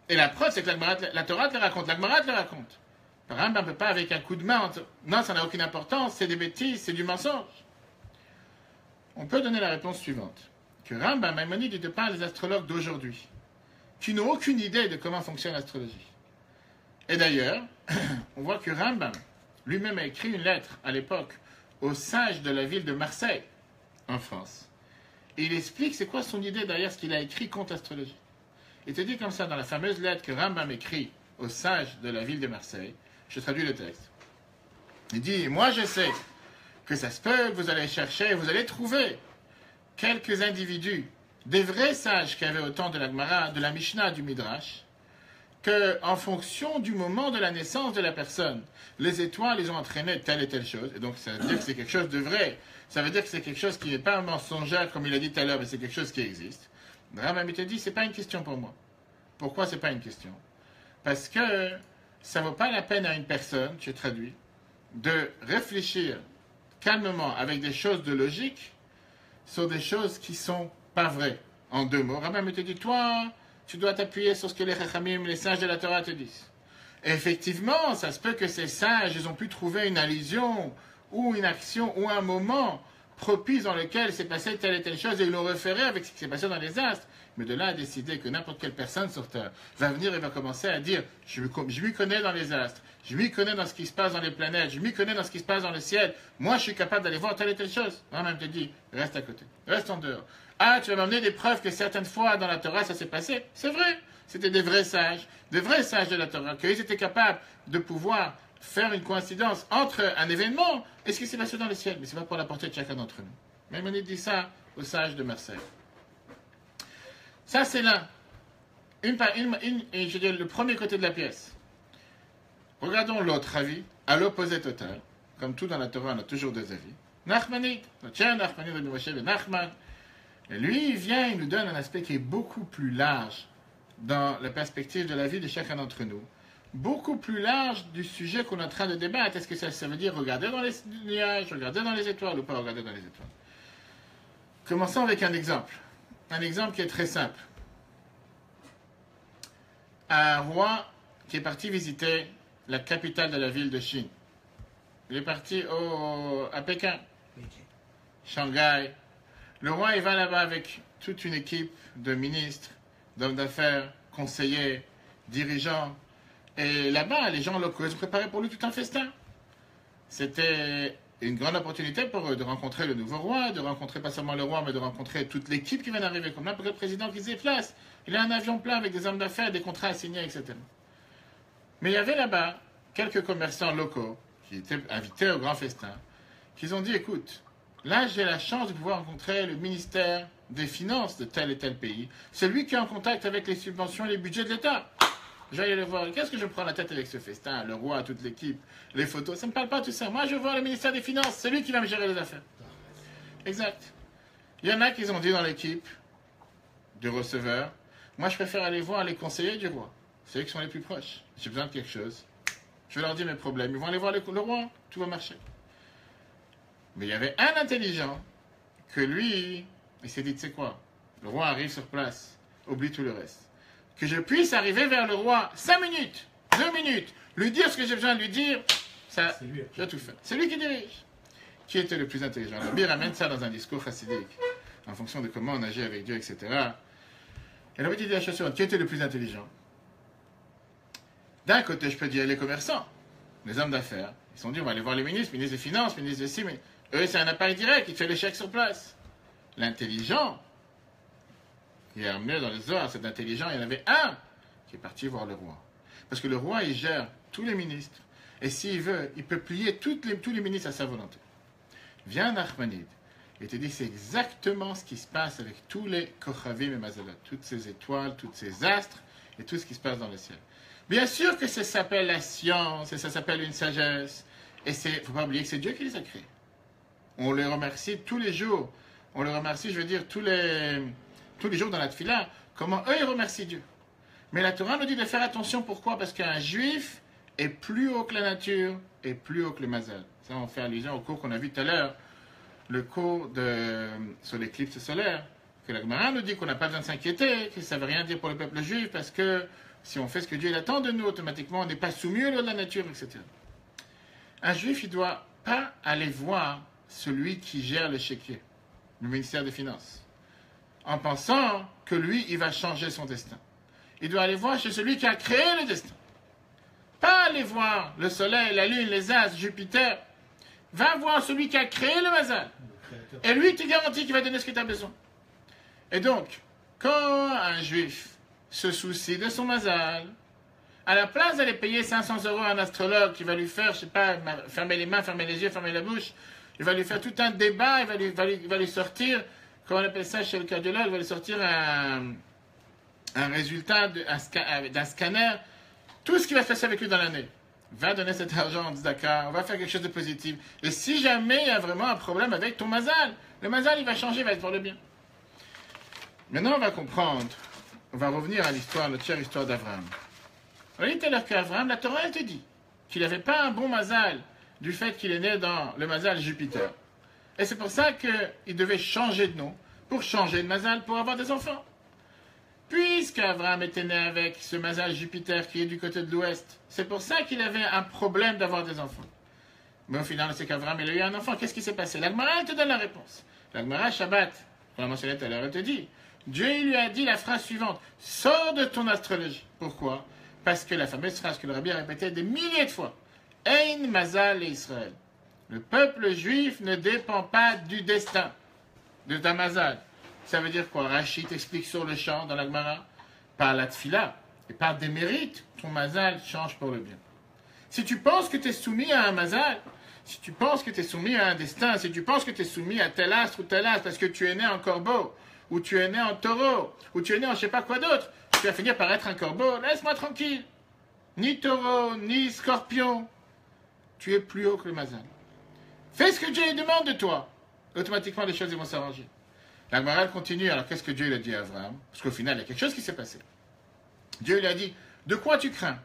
Speaker 1: Et la preuve, c'est que la Torah te le raconte, la Gemara te le raconte. Par exemple, on ne peut pas avec un coup de main, non, ça n'a aucune importance, c'est des bêtises, c'est du mensonge. On peut donner la réponse suivante. Que Rambam, Maïmonide, il te parle des astrologues d'aujourd'hui, qui n'ont aucune idée de comment fonctionne l'astrologie. Et d'ailleurs, on voit que Rambam lui-même a écrit une lettre à l'époque aux sages de la ville de Marseille, en France. Et il explique c'est quoi son idée derrière ce qu'il a écrit contre l'astrologie. Il te dit comme ça dans la fameuse lettre que Rambam écrit aux sages de la ville de Marseille. Je traduis le texte. Il dit, moi je sais que ça se peut que vous allez chercher, vous allez trouver quelques individus, des vrais sages qui avaient au temps de la Gemara, de la Mishnah, du Midrash, qu'en fonction du moment de la naissance de la personne, les étoiles, ils ont entraîné telle et telle chose. Et donc, ça veut dire que c'est quelque chose de vrai. Ça veut dire que c'est quelque chose qui n'est pas un mensongère, comme il a dit tout à l'heure, mais c'est quelque chose qui existe. Rambam te dit, c'est pas une question pour moi. Pourquoi c'est pas une question? Parce que ça vaut pas la peine à une personne, je traduis, de réfléchir calmement avec des choses de logique sur des choses qui sont pas vraies. En deux mots, Rambam te dit, toi, tu dois t'appuyer sur ce que les Chachamim, les sages de la Torah te disent. Et effectivement, ça se peut que ces sages, ils ont pu trouver une allusion ou une action ou un moment propice dans lequel s'est passé telle et telle chose et ils l'ont référé avec ce qui s'est passé dans les astres. Mais de là à décider que n'importe quelle personne sur Terre va venir et va commencer à dire je m'y connais dans les astres, je m'y connais dans ce qui se passe dans les planètes, je m'y connais dans ce qui se passe dans le ciel, moi je suis capable d'aller voir telle et telle chose. Non, même te dit, reste à côté, reste en dehors. Ah, tu vas m'amener des preuves que certaines fois dans la Torah ça s'est passé. C'est vrai, c'était des vrais sages de la Torah, qu'ils étaient capables de pouvoir faire une coïncidence entre un événement et ce qui s'est passé dans le ciel. Mais ce n'est pas pour la portée de chacun d'entre nous. Maïmonide dit ça aux sages de Marseille. Ça, c'est l'un. Et je dis le premier côté de la pièce. Regardons l'autre avis, à l'opposé total. Comme tout dans la Torah, on a toujours deux avis. Nachmanide, Nachmanide de Moshe et Nachman. Et lui, il vient, il nous donne un aspect qui est beaucoup plus large dans la perspective de la vie de chacun d'entre nous. Beaucoup plus large du sujet qu'on est en train de débattre. Est-ce que ça veut dire regarder dans les nuages, regarder dans les étoiles ou pas regarder dans les étoiles? Commençons avec un exemple. Un exemple qui est très simple. Un roi qui est parti visiter la capitale de la ville de Chine. Il est parti à Pékin, Shanghai. Le roi, il va là-bas avec toute une équipe de ministres, d'hommes d'affaires, conseillers, dirigeants. Et là-bas, les gens locaux, ils ont préparé pour lui tout un festin. C'était une grande opportunité pour eux de rencontrer le nouveau roi, de rencontrer pas seulement le roi, mais de rencontrer toute l'équipe qui vient d'arriver, comme n'importe quel président qui se déplace. Il a un avion plein avec des hommes d'affaires, des contrats à signer, etc. Mais il y avait là-bas quelques commerçants locaux qui étaient invités au grand festin, qui ont dit, écoute, là j'ai la chance de pouvoir rencontrer le ministère des Finances de tel et tel pays, celui qui est en contact avec les subventions et les budgets de l'État. J'allais le voir. Qu'est-ce que je prends la tête avec ce festin? Le roi, toute l'équipe, les photos. Ça ne me parle pas tout ça. Moi, je veux voir le ministère des Finances. C'est lui qui va me gérer les affaires. Exact. Il y en a qui ont dit dans l'équipe du receveur, moi, je préfère aller voir les conseillers du roi. C'est eux qui sont les plus proches. J'ai besoin de quelque chose. Je vais leur dire mes problèmes. Ils vont aller voir le roi. Tout va marcher. Mais il y avait un intelligent que lui, il s'est dit, tu sais quoi? Le roi arrive sur place. Oublie tout le reste. Que je puisse arriver vers le roi 5 minutes, 2 minutes, lui dire ce que j'ai besoin de lui dire, ça, j'ai tout fait. C'est lui qui dirige. Qui était le plus intelligent? Le Bir ramène ça dans un discours chassidique, en fonction de comment on agit avec Dieu, etc. Et le dit la chose suivante, qui était le plus intelligent? D'un côté, je peux dire les commerçants, les hommes d'affaires. Ils se sont dit, on va aller voir les ministres des Finances, ministres de ci, mais eux, c'est un appareil direct, il fait les chèques sur place. L'intelligent, il a amené dans les heures, cet intelligent, il y en avait un qui est parti voir le roi. Parce que le roi, il gère tous les ministres. Et s'il veut, il peut plier tous les ministres à sa volonté. Vient Nachmanide et te dit, c'est exactement ce qui se passe avec tous les Kochavim et Mazalot, toutes ces étoiles, tous ces astres et tout ce qui se passe dans le ciel. Bien sûr que ça s'appelle la science et ça s'appelle une sagesse. Et il ne faut pas oublier que c'est Dieu qui les a créés. On les remercie tous les jours. On les remercie, je veux dire, tous les jours dans la tefila, comment eux ils remercient Dieu. Mais la Torah nous dit de faire attention, pourquoi? Parce qu'un juif est plus haut que la nature et plus haut que le mazal. Ça, on fait allusion au cours qu'on a vu tout à l'heure, le cours sur l'éclipse solaire, que la Gemara nous dit qu'on n'a pas besoin de s'inquiéter, que ça ne veut rien dire pour le peuple juif, parce que si on fait ce que Dieu attend de nous, automatiquement on n'est pas soumis au lot de la nature, etc. Un juif, il ne doit pas aller voir celui qui gère le chéquier, le ministère des Finances, en pensant que lui, il va changer son destin. Il doit aller voir chez celui qui a créé le destin. Pas aller voir le soleil, la lune, les astres, Jupiter. Va voir celui qui a créé le mazal. Et lui, tu garantis qu'il va donner ce que tu as besoin. Et donc, quand un juif se soucie de son mazal, à la place d'aller payer 500 € à un astrologue qui va lui faire, je sais pas, fermer les mains, fermer les yeux, fermer la bouche, il va lui faire tout un débat, il va lui sortir, comment on appelle ça chez le cardiologue, il va lui sortir un un résultat d'un scanner, tout ce qui va se passer avec lui dans l'année. Va donner cet argent en tzedaka, on va faire quelque chose de positif. Et si jamais il y a vraiment un problème avec ton mazal, le mazal il va changer, il va être pour le bien. Maintenant on va comprendre, on va revenir à l'histoire, notre chère histoire d'Abraham. On a dit tout à l'heure qu'Abraham, la Torah elle te dit qu'il n'avait pas un bon mazal du fait qu'il est né dans le mazal Jupiter. Et c'est pour ça qu'il devait changer de nom, pour changer de mazal, pour avoir des enfants. Puisqu'Abraham était né avec ce mazal Jupiter qui est du côté de l'ouest, c'est pour ça qu'il avait un problème d'avoir des enfants. Mais au final, c'est qu'Abraham il a eu un enfant. Qu'est-ce qui s'est passé? La Gemara, elle te donne la réponse. La Gemara, Shabbat, on l'a mentionné tout à l'heure, elle te dit, Dieu il lui a dit la phrase suivante, sors de ton astrologie. Pourquoi? Parce que la fameuse phrase que le Rabbi a répétée des milliers de fois, Ein mazal Israël. Le peuple juif ne dépend pas du destin de ta mazal. Ça veut dire quoi? Rachid explique sur le champ dans la Gemara, par la tfila et par des mérites, ton mazal change pour le bien. Si tu penses que tu es soumis à un mazal, si tu penses que tu es soumis à un destin, si tu penses que tu es soumis à tel astre ou tel astre parce que tu es né en corbeau, ou tu es né en taureau, ou tu es né en je sais pas quoi d'autre, tu vas finir par être un corbeau, laisse-moi tranquille. Ni taureau, ni scorpion, tu es plus haut que le mazal. Fais ce que Dieu demande de toi. Automatiquement, les choses vont s'arranger. La Gemara continue. Alors, qu'est-ce que Dieu lui a dit à Abraham? Parce qu'au final, il y a quelque chose qui s'est passé. Dieu lui a dit, de quoi tu crains?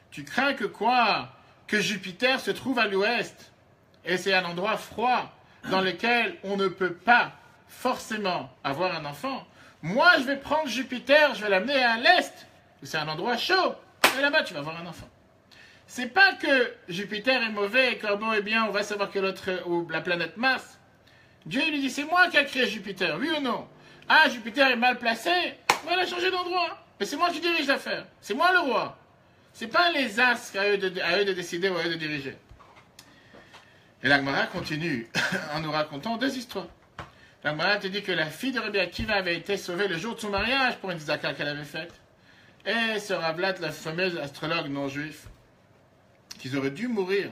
Speaker 1: Tu crains que quoi? Que Jupiter se trouve à l'ouest. Et c'est un endroit froid dans lequel on ne peut pas forcément avoir un enfant. Moi, je vais prendre Jupiter, je vais l'amener à l'est. C'est un endroit chaud. Et là-bas, tu vas avoir un enfant. C'est pas que Jupiter est mauvais et Corbeau est bien, on va savoir que l'autre, ou la planète Mars. Dieu lui dit, c'est moi qui ai créé Jupiter, oui ou non? Ah, Jupiter est mal placé, on va la changer d'endroit. Mais c'est moi qui dirige l'affaire, c'est moi le roi. C'est pas les astres à eux de décider ou à eux de diriger. Et la Gemara continue en nous racontant deux histoires. La Gemara te dit que la fille de Rabbi Akiva avait été sauvée le jour de son mariage pour une tzedaka qu'elle avait faite. Et ce Ravlat, la fameuse astrologue non-juif, qu'ils auraient dû mourir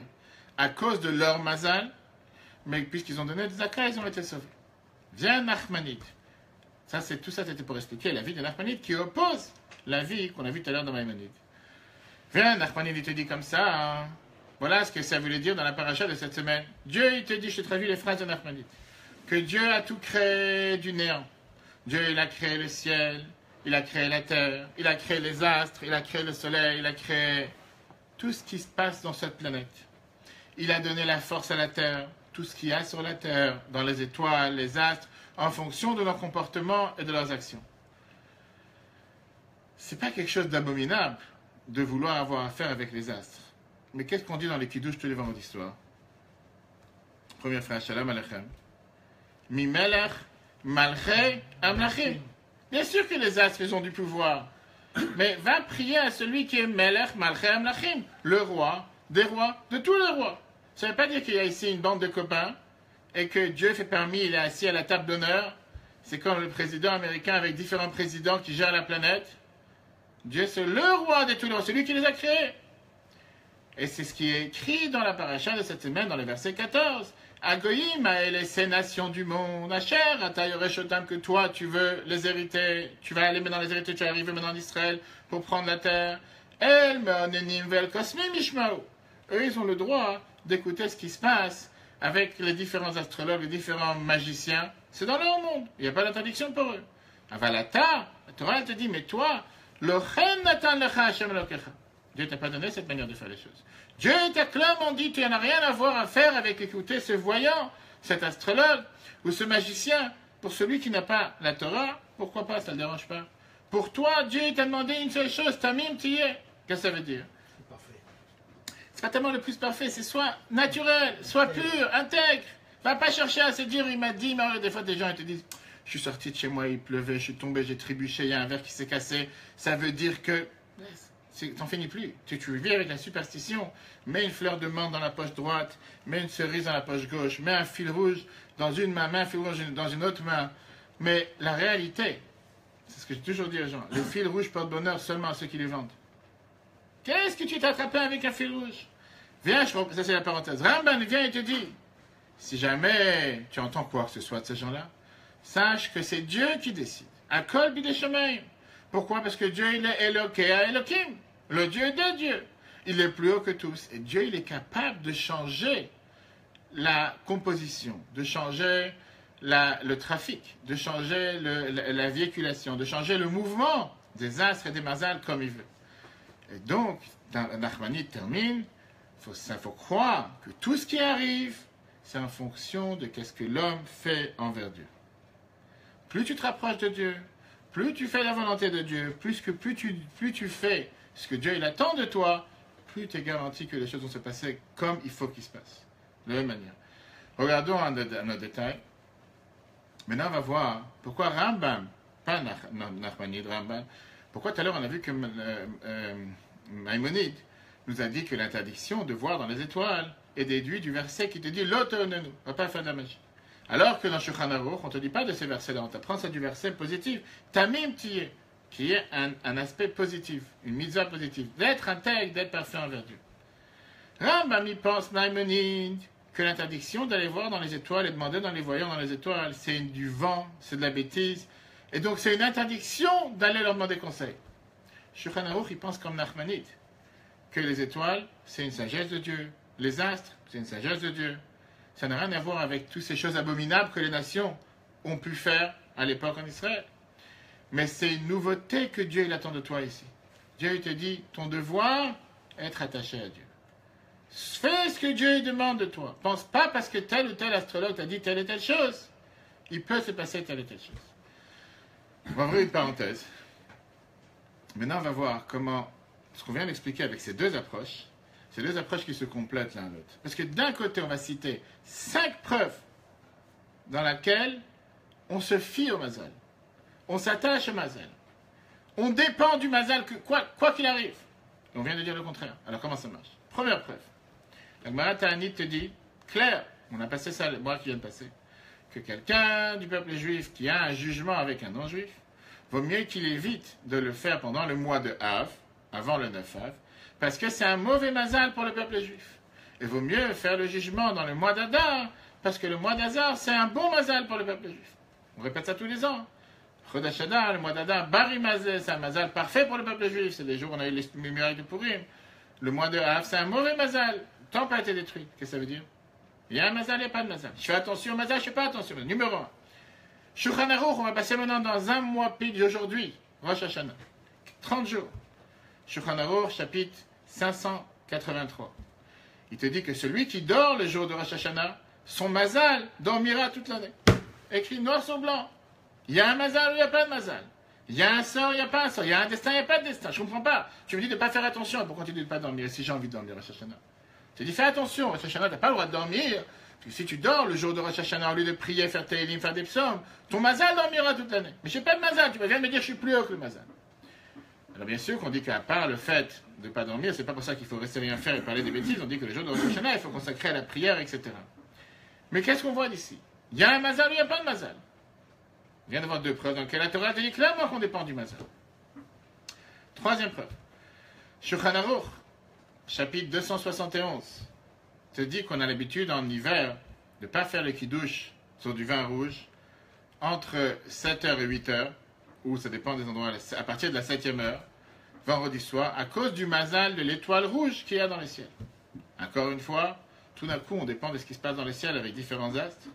Speaker 1: à cause de leur mazal, mais puisqu'ils ont donné des zakah, ils ont été sauvés. Vient Nachmanide. Tout ça, c'était pour expliquer la vie de Nachmanide qui oppose la vie qu'on a vue tout à l'heure dans Maïmonide. Viens, Nachmanide, il te dit comme ça, hein. Voilà ce que ça voulait dire dans la paracha de cette semaine. Dieu, il te dit, je te traduis les phrases de Nachmanide, que Dieu a tout créé du néant. Dieu, il a créé le ciel, il a créé la terre, il a créé les astres, il a créé le soleil, il a créé tout ce qui se passe dans cette planète. Il a donné la force à la terre, tout ce qu'il y a sur la terre, dans les étoiles, les astres, en fonction de leur comportement et de leurs actions. C'est pas quelque chose d'abominable de vouloir avoir affaire avec les astres. Mais qu'est-ce qu'on dit dans les kiddush tous les vendredis soirs? Première phrase, Shalom Aleichem. Mi melech malchei amlachim. Bien sûr que les astres, ils ont du pouvoir. Mais va prier à celui qui est melech malchei amlachim, le roi des rois, de tous les rois. Ça ne veut pas dire qu'il y a ici une bande de copains et que Dieu fait parmi, il est assis à la table d'honneur. C'est comme le président américain avec différents présidents qui gèrent la planète. Dieu, c'est le roi de tous les rois, celui qui les a créés. Et c'est ce qui est écrit dans la paracha de cette semaine, dans le verset 14. Agoyim, ces nations du monde, Asher, Atayoreshotam, que toi, tu veux les hériter, tu vas aller maintenant les hériter, tu es arrivé maintenant en Israël pour prendre la terre. El, Meonenim, Vel, Kosmim, Ishmael. Eux, ils ont le droit d'écouter ce qui se passe avec les différents astrologues, les différents magiciens. C'est dans leur monde. Il n'y a pas d'interdiction pour eux. Avalata, la Torah, elle te dit, mais toi, Lochem Natan Lecha Hashem Elokecha. Dieu t'a pas donné cette manière de faire les choses. Dieu t'a clairement dit, tu n'en as rien à faire avec écouter ce voyant, cet astrologue ou ce magicien. Pour celui qui n'a pas la Torah, pourquoi pas, ça ne le dérange pas. Pour toi, Dieu t'a demandé une seule chose, Tamim Tiyeh. Qu'est-ce que ça veut dire?
Speaker 2: C'est parfait.
Speaker 1: C'est pas tellement le plus parfait, c'est soit naturel, soit pur, intègre. Va pas chercher à se dire, il m'a dit, mais des fois des gens ils te disent, je suis sorti de chez moi, il pleuvait, je suis tombé, j'ai trébuché, il y a un verre qui s'est cassé. Ça veut dire que t'en finis plus. Tu vis avec la superstition. Mets une fleur de menthe dans la poche droite, mets une cerise dans la poche gauche, mets un fil rouge dans une main, mets un fil rouge dans une autre main. Mais la réalité, c'est ce que j'ai toujours dit aux gens, le fil rouge porte bonheur seulement à ceux qui les vendent. Qu'est-ce que tu t'es attrapé avec un fil rouge? Viens, ça c'est la parenthèse. Ramban vient et te dit, si jamais tu entends quoi que ce soit de ces gens-là, sache que c'est Dieu qui décide. À Kol Bidei Shamayim. Pourquoi? Parce que Dieu, il est Elokea Elohim, le Dieu des dieux. Il est plus haut que tous. Et Dieu, il est capable de changer la composition, de changer le trafic, de changer la véhiculation, de changer le mouvement des astres et des mazals comme il veut. Et donc, Nachmanide termine, il faut croire que tout ce qui arrive, c'est en fonction de ce que l'homme fait envers Dieu. Plus tu te rapproches de Dieu, plus tu fais la volonté de Dieu, plus tu fais ce que Dieu il attend de toi, plus tu es garanti que les choses vont se passer comme il faut qu'ils se passent. De la même manière. Regardons en détail. Maintenant, on va voir pourquoi Rambam, pas Nachmanide, Rambam, pourquoi tout à l'heure on a vu que Maïmonide nous a dit que l'interdiction de voir dans les étoiles est déduite du verset qui te dit l'autonome, on va pas faire de la magie. Alors que dans Shulchan Aruch, on ne te dit pas de ces versets-là, on t'apprend ça du verset positif, Tamim Tiyeh, qui est un aspect positif, une mitzvah positive, d'être intègre, d'être parfait envers Dieu. Rambam y pense, Maïmonide, que l'interdiction d'aller voir dans les étoiles et demander dans les voyants dans les étoiles, c'est du vent, c'est de la bêtise, et donc c'est une interdiction d'aller leur demander conseil. Shulchan Aruch, il pense comme Nachmanide, que les étoiles, c'est une sagesse de Dieu, les astres, c'est une sagesse de Dieu. Ça n'a rien à voir avec toutes ces choses abominables que les nations ont pu faire à l'époque en Israël. Mais c'est une nouveauté que Dieu il attend de toi ici. Dieu il te dit, ton devoir, être attaché à Dieu. Fais ce que Dieu demande de toi. Pense pas parce que tel ou tel astrologue t'a dit telle et telle chose. Il peut se passer telle et telle chose. On va ouvrir une parenthèse. Maintenant, on va voir comment, ce qu'on vient d'expliquer avec ces deux approches qui se complètent l'un l'autre. Parce que d'un côté, on va citer 5 preuves dans lesquelles on se fie au mazal. On s'attache au mazal. On dépend du mazal, quoi qu'il arrive. Et on vient de dire le contraire. Alors comment ça marche? Première preuve. La Gemara Ta'anit te dit, clair, on a passé ça le mois qui vient de passer, que quelqu'un du peuple juif qui a un jugement avec un non-juif, vaut mieux qu'il évite de le faire pendant le mois de Av, avant le 9 Av, parce que c'est un mauvais mazal pour le peuple juif. Il vaut mieux faire le jugement dans le mois d'Adar, parce que le mois d'Azar, c'est un bon mazal pour le peuple juif. On répète ça tous les ans. Chodesh Adar, le mois d'Adar, Bari Mazé, c'est un mazal parfait pour le peuple juif. C'est des jours où on a eu les miracles de Purim. Le mois de Av, c'est un mauvais mazal. Le temple a été détruit. Qu'est-ce que ça veut dire? Il y a un mazal, il n'y a pas de mazal. Je fais attention au mazal, je ne fais pas attention. Numéro 1. Shulchan Aruch, on va passer maintenant dans un mois pile d'aujourd'hui. Rosh Hashanah. 30 jours. Shulchan Aruch, chapitre 583. Il te dit que celui qui dort le jour de Rosh Hashanah, son mazal dormira toute l'année. Écrit noir sur blanc. Il y a un mazal ou il n'y a pas de mazal. Il y a un sort, il n'y a pas un sort. Il y a un destin, il n'y a pas de destin. Je ne comprends pas. Tu me dis de ne pas faire attention. Pourquoi tu dis de ne pas dormir? Si j'ai envie de dormir Rosh Hashanah. Tu dis fais attention. Rosh Hashanah, tu n'as pas le droit de dormir. Si tu dors le jour de Rosh Hashanah, au lieu de prier, faire Tehillim, faire des psaumes, ton mazal dormira toute l'année. Mais je n'ai pas de mazal. Tu viens de me dire que je suis plus haut que le mazal. Alors bien sûr qu'on dit qu'à part le fait de ne pas dormir, c'est pas pour ça qu'il faut rester rien faire et parler des bêtises. On dit que le jour de Rosh Hashanah, il faut consacrer à la prière, etc. Mais qu'est-ce qu'on voit d'ici? Il y a un mazal ou il n'y a pas de mazal? On vient d'avoir 2 preuves dans lesquelles la Torah dit clairement qu'on dépend du mazal. Troisième preuve. Shulchan Aruch, chapitre 271, te dit qu'on a l'habitude en hiver de ne pas faire le kiddush sur du vin rouge entre 7h et 8h, ou ça dépend des endroits, à partir de la 7e heure, vendredi soir, à cause du mazal de l'étoile rouge qu'il y a dans les ciels. Encore une fois, tout d'un coup, on dépend de ce qui se passe dans les ciels avec différents astres.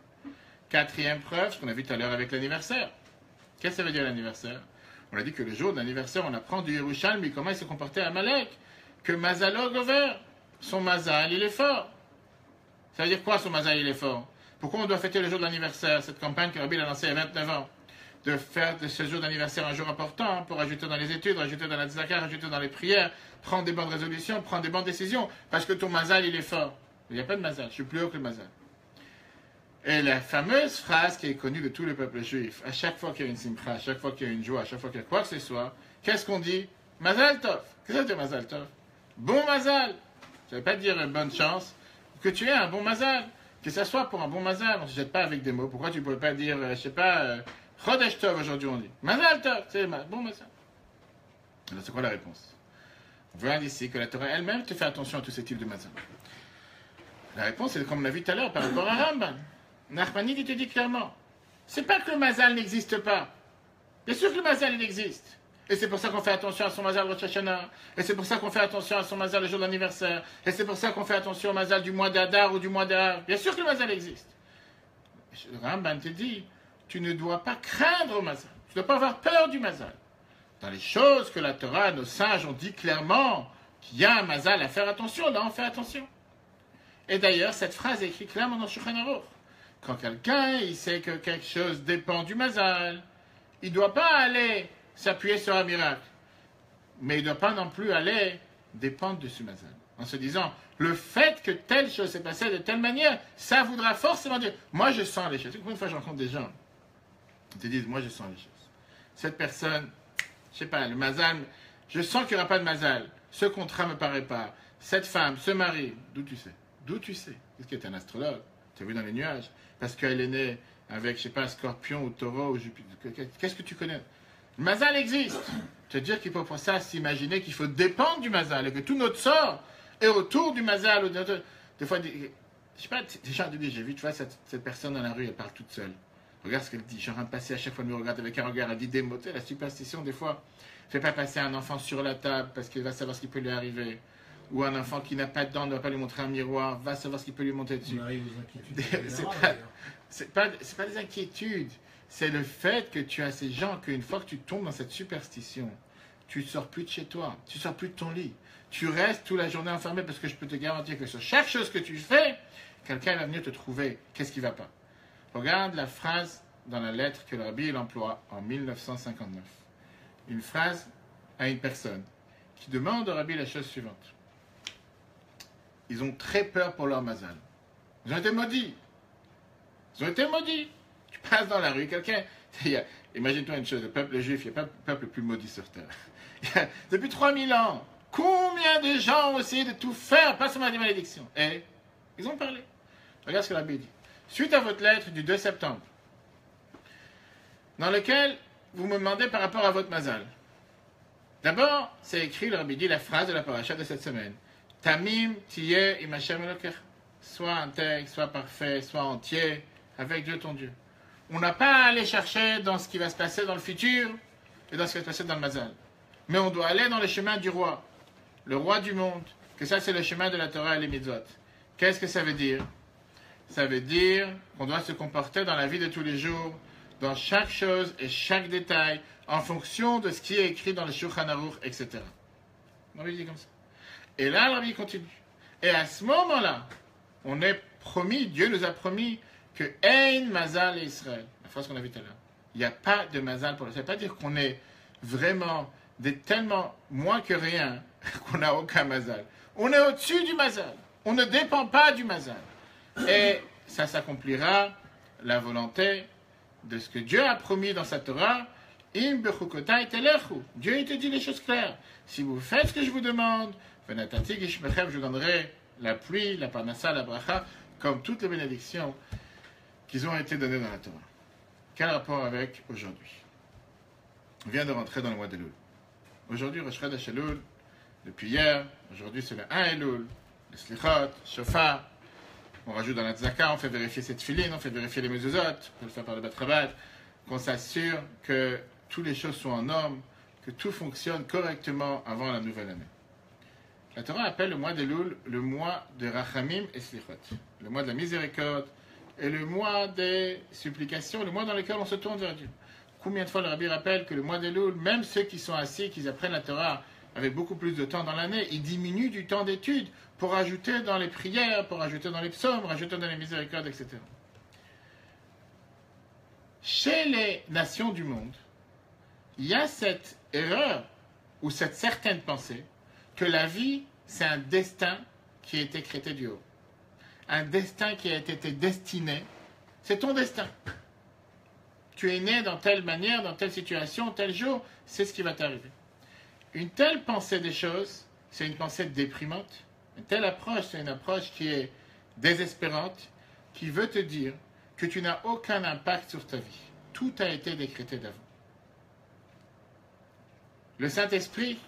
Speaker 1: Quatrième preuve, ce qu'on a vu tout à l'heure avec l'anniversaire. Qu'est-ce que ça veut dire l'anniversaire? On a dit que le jour de l'anniversaire, on apprend du Yerushalmi comment il se comportait à Malek. Que Mazalo Gover, son mazal, il est fort. Ça veut dire quoi, son mazal, il est fort? Pourquoi on doit fêter le jour de l'anniversaire? Cette campagne que Rabbi a lancée il y a 29 ans. De faire de ce jour d'anniversaire un jour important pour ajouter dans les études, ajouter dans la tzedaka, ajouter dans les prières, prendre des bonnes résolutions, prendre des bonnes décisions, parce que ton mazal, il est fort. Il n'y a pas de mazal, je suis plus haut que le mazal. Et la fameuse phrase qui est connue de tout le peuple juif, à chaque fois qu'il y a une simcha, à chaque fois qu'il y a une joie, à chaque fois qu'il y a quoi que ce soit, qu'est-ce qu'on dit? Mazal tov. Qu'est-ce que ça veut dire mazal tov? Bon mazal. Ça ne veut pas dire bonne chance, que tu aies un bon mazal. Que ça soit pour un bon mazal, on ne se jette pas avec des mots. Pourquoi tu ne pourrais pas dire, je ne sais pas, Chodesh tov aujourd'hui on dit. Mazal tov, c'est bon mazal. Alors c'est quoi la réponse? On voit ici que la Torah elle-même te fait attention à tous ces types de mazal. La réponse c'est comme on l'a vu tout à l'heure par rapport à Rambam. Nachmanide, il te dit clairement, c'est pas que le mazal n'existe pas. Bien sûr que le mazal, il existe. Et c'est pour ça qu'on fait attention à son mazal Rosh Hashanah. Et c'est pour ça qu'on fait attention à son mazal le jour d'anniversaire. Et c'est pour ça qu'on fait attention au mazal du mois d'Adar ou du mois d'Ar. Bien sûr que le mazal existe. Le Rambam te dit, tu ne dois pas craindre au mazal. Tu ne dois pas avoir peur du mazal. Dans les choses que la Torah, nos sages ont dit clairement qu'il y a un mazal à faire attention, là on fait attention. Et d'ailleurs, cette phrase est écrite clairement dans Shulchan Aruch. Quand quelqu'un, il sait que quelque chose dépend du mazal, il ne doit pas aller s'appuyer sur un miracle. Mais il ne doit pas non plus aller dépendre de ce mazal. En se disant, le fait que telle chose s'est passée de telle manière, ça voudra forcément dire, moi je sens les choses. Une fois je rencontre des gens, ils te disent, moi je sens les choses. Cette personne, je ne sais pas, le mazal, je sens qu'il n'y aura pas de mazal. Ce contrat ne me paraît pas. Cette femme, ce mari, d'où tu sais? D'où tu sais? Est-ce qu'elle est un astrologue? Tu as vu dans les nuages? Parce qu'elle est née avec, je ne sais pas, Scorpion ou Taureau ou Jupiter. Qu'est-ce que tu connais? Le mazal existe. Tu veux dire qu'il faut pour ça s'imaginer qu'il faut dépendre du mazal et que tout notre sort est autour du mazal. Des fois, je ne sais pas, des gens disent, j'ai vu, tu vois, cette personne dans la rue, elle parle toute seule. Regarde ce qu'elle dit. Je suis en train de passer à chaque fois, elle me regarde avec un regard, elle dit des mots. Tu sais, la superstition, des fois, ne fait pas passer un enfant sur la table parce qu'il va savoir ce qui peut lui arriver. Ou un enfant qui n'a pas de dents ne va pas lui montrer un miroir, va savoir ce qui peut lui monter dessus.
Speaker 2: On arrive aux inquiétudes.
Speaker 1: C'est pas des inquiétudes. C'est le fait que tu as ces gens qu'une fois que tu tombes dans cette superstition, tu ne sors plus de chez toi, tu ne sors plus de ton lit. Tu restes toute la journée enfermé parce que je peux te garantir que sur chaque chose que tu fais, quelqu'un va venir te trouver. Qu'est-ce qui ne va pas? Regarde la phrase dans la lettre que le Rabbi il emploie en 1959. Une phrase à une personne qui demande au Rabbi la chose suivante. Ils ont très peur pour leur mazal. Ils ont été maudits. Ils ont été maudits. Tu passes dans la rue, quelqu'un... Imagine-toi une chose, le peuple juif, il n'y a pas le peuple le plus maudit sur terre. Depuis 3000 ans, combien de gens ont essayé de tout faire, pas seulement des malédictions. Et ils ont parlé. Regarde ce que la Bible dit. Suite à votre lettre du 2 septembre, dans lequel vous me demandez par rapport à votre mazal. D'abord, c'est écrit, le Rabbi dit, la phrase de la paracha de cette semaine. Tamim tiyeh im Hashem Elokecha. Soit intègre, soit parfait, soit entier, avec Dieu ton Dieu. On n'a pas à aller chercher dans ce qui va se passer dans le futur et dans ce qui va se passer dans le mazal. Mais on doit aller dans le chemin du roi, le roi du monde, que ça c'est le chemin de la Torah et les mitzvot. Qu'est-ce que ça veut dire? Ça veut dire qu'on doit se comporter dans la vie de tous les jours, dans chaque chose et chaque détail, en fonction de ce qui est écrit dans le Shulchan Aruch, etc. On lui dit comme ça. Et là, le Rabbi continue. Et à ce moment-là, on est promis, Dieu nous a promis que Ein Mazal Israël, la phrase qu'on a vue tout à l'heure, il n'y a pas de Mazal pour le. Ça ne veut pas dire qu'on est vraiment tellement moins que rien qu'on n'a aucun Mazal. On est au-dessus du Mazal. On ne dépend pas du Mazal. Et ça s'accomplira, la volonté de ce que Dieu a promis dans sa Torah. Im bechukotai telechu. Dieu il te dit les choses claires. Si vous faites ce que je vous demande, venatati gishmechem, je vous donnerai la pluie, la parnassa, la bracha, comme toutes les bénédictions qui ont été données dans la Torah. Quel rapport avec aujourd'hui? On vient de rentrer dans le mois d'Elul. Aujourd'hui, Rosh Chodesh Elul, depuis hier, aujourd'hui c'est le 1 Elul, le Slichot, Shofar. On rajoute dans la Tzaka, on fait vérifier cette filine, on fait vérifier les mezuzot, on peut le faire par le Bat Rabat, qu'on s'assure que toutes les choses sont en norme, que tout fonctionne correctement avant la nouvelle année. La Torah appelle le mois d'Elul le mois de Rachamim et Slichot, le mois de la miséricorde et le mois des supplications, le mois dans lequel on se tourne vers Dieu. Combien de fois le Rabbi rappelle que le mois d'Elul, même ceux qui sont assis, qui apprennent la Torah avec beaucoup plus de temps dans l'année, ils diminuent du temps d'étude pour ajouter dans les prières, pour ajouter dans les psaumes, rajouter dans les miséricordes, etc. Chez les nations du monde, il y a cette erreur ou cette certaine pensée que la vie, c'est un destin qui est écrit du haut. Un destin qui a été destiné, c'est ton destin. Tu es né dans telle manière, dans telle situation, tel jour, c'est ce qui va t'arriver. Une telle pensée des choses, c'est une pensée déprimante. Une telle approche, c'est une approche qui est désespérante, qui veut te dire que tu n'as aucun impact sur ta vie. Tout a été décrété d'avant. Le Saint-Esprit,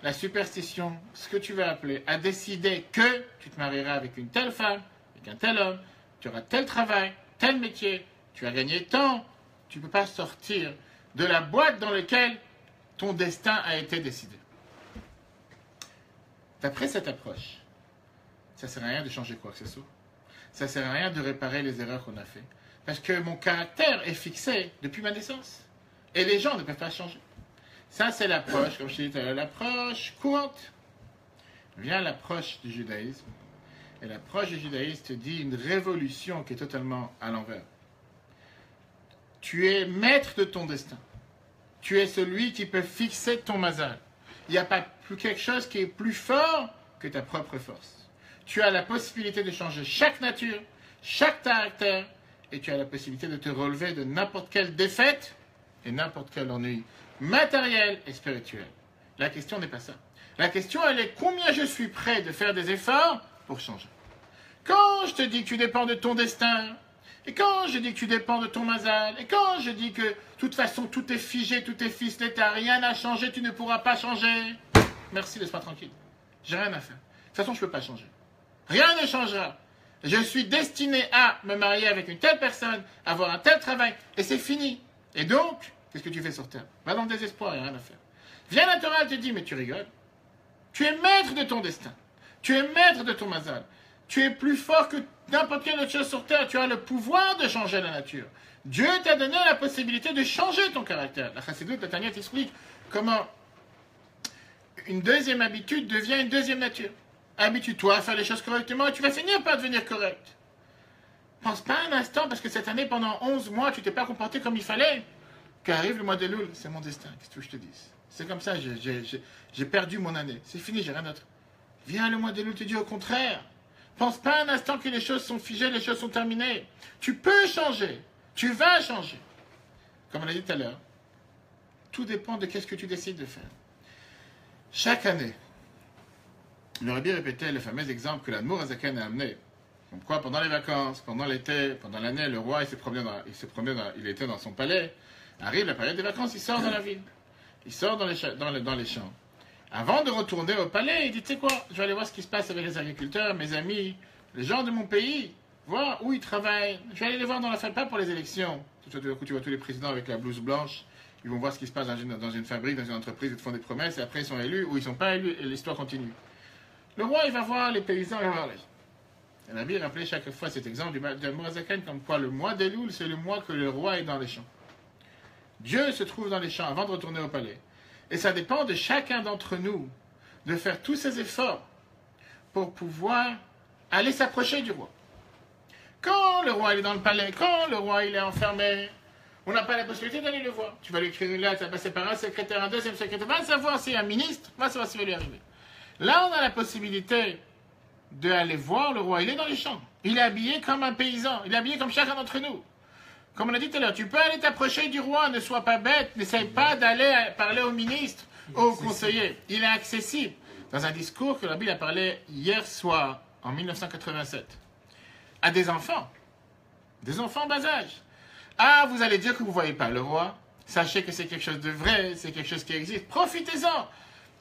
Speaker 1: la superstition, ce que tu veux appeler, a décidé que tu te marieras avec une telle femme, avec un tel homme, tu auras tel travail, tel métier, tu as gagné tant. Tu ne peux pas sortir de la boîte dans laquelle ton destin a été décidé. D'après cette approche, ça ne sert à rien de changer quoi que ce soit. Ça ne sert à rien de réparer les erreurs qu'on a faites. Parce que mon caractère est fixé depuis ma naissance. Et les gens ne peuvent pas changer. Ça, c'est l'approche, comme je t'ai dit tout à l'heure, l'approche courante. Vient l'approche du judaïsme. Et l'approche du judaïsme te dit une révolution qui est totalement à l'envers. Tu es maître de ton destin. Tu es celui qui peut fixer ton mazal. Il n'y a pas plus quelque chose qui est plus fort que ta propre force. Tu as la possibilité de changer chaque nature, chaque caractère, et tu as la possibilité de te relever de n'importe quelle défaite et n'importe quel ennui matériel et spirituel. La question n'est pas ça. La question, elle est combien je suis prêt de faire des efforts pour changer. Quand je te dis que tu dépends de ton destin, et quand je dis que tu dépends de ton mazal, et quand je dis que de toute façon tout est figé, tout est ficelé, tu n'as rien à changer, tu ne pourras pas changer, merci, laisse-moi tranquille. J'ai rien à faire. De toute façon, je ne peux pas changer. Rien ne changera. Je suis destiné à me marier avec une telle personne, avoir un tel travail, et c'est fini. Et donc, qu'est-ce que tu fais sur terre? Va dans le désespoir, il n'y a rien à faire. Viens la Torah, elle te dit, mais tu rigoles. Tu es maître de ton destin. Tu es maître de ton mazal. Tu es plus fort que n'importe quelle autre chose sur terre. Tu as le pouvoir de changer la nature. Dieu t'a donné la possibilité de changer ton caractère. La Chassidoute, la Tanya t'explique comment une deuxième habitude devient une deuxième nature. Habitue-toi à faire les choses correctement et tu vas finir par devenir correct. Pense pas un instant, parce que cette année, pendant 11 mois, tu t'es pas comporté comme il fallait, qu'arrive le mois de Loul. C'est mon destin, qu'est-ce que je te dis? C'est comme ça, j'ai perdu mon année. C'est fini, j'ai rien d'autre. Viens le mois de Loul, te dis au contraire. Pense pas un instant que les choses sont figées, les choses sont terminées. Tu peux changer. Tu vas changer. Comme on l'a dit tout à l'heure, tout dépend de qu'est-ce que tu décides de faire. Chaque année, le Rabbi répétait le fameux exemple que l'Admour Azaken a amené. Comme quoi, pendant les vacances, pendant l'été, pendant l'année, le roi, il était dans son palais. Arrive la période des vacances, il sort dans la ville. Il sort dans les champs. Avant de retourner au palais, il dit, tu sais quoi, je vais aller voir ce qui se passe avec les agriculteurs, mes amis, les gens de mon pays, voir où ils travaillent. Je vais aller les voir dans la fête, pas pour les élections. Tout à coup, tu vois tous les présidents avec la blouse blanche. Ils vont voir ce qui se passe dans une fabrique, dans une entreprise, ils te font des promesses, et après ils sont élus, ou ils ne sont pas élus, et l'histoire continue. Le roi, il va voir les paysans, il va voir les gens. Et la Bible rappelait chaque fois cet exemple du Mourazaken, comme quoi le mois d'Elul, c'est le mois que le roi est dans les champs. Dieu se trouve dans les champs avant de retourner au palais. Et ça dépend de chacun d'entre nous de faire tous ces efforts pour pouvoir aller s'approcher du roi. Quand le roi il est dans le palais, quand le roi il est enfermé, on n'a pas la possibilité d'aller le voir. Tu vas lui écrire une lettre, ça va passer par un secrétaire, un deuxième secrétaire, va savoir s'il y a un ministre, va savoir ce qui va lui arriver. Là, on a la possibilité d'aller voir le roi. Il est dans les champs. Il est habillé comme un paysan. Il est habillé comme chacun d'entre nous. Comme on a dit tout à l'heure, tu peux aller t'approcher du roi, ne sois pas bête, n'essaye pas d'aller parler au ministre, au conseiller. Il est accessible. Dans un discours que la Bible a parlé hier soir, en 1987, à des enfants bas âge. Ah, vous allez dire que vous ne voyez pas le roi. Sachez que c'est quelque chose de vrai, c'est quelque chose qui existe. Profitez-en.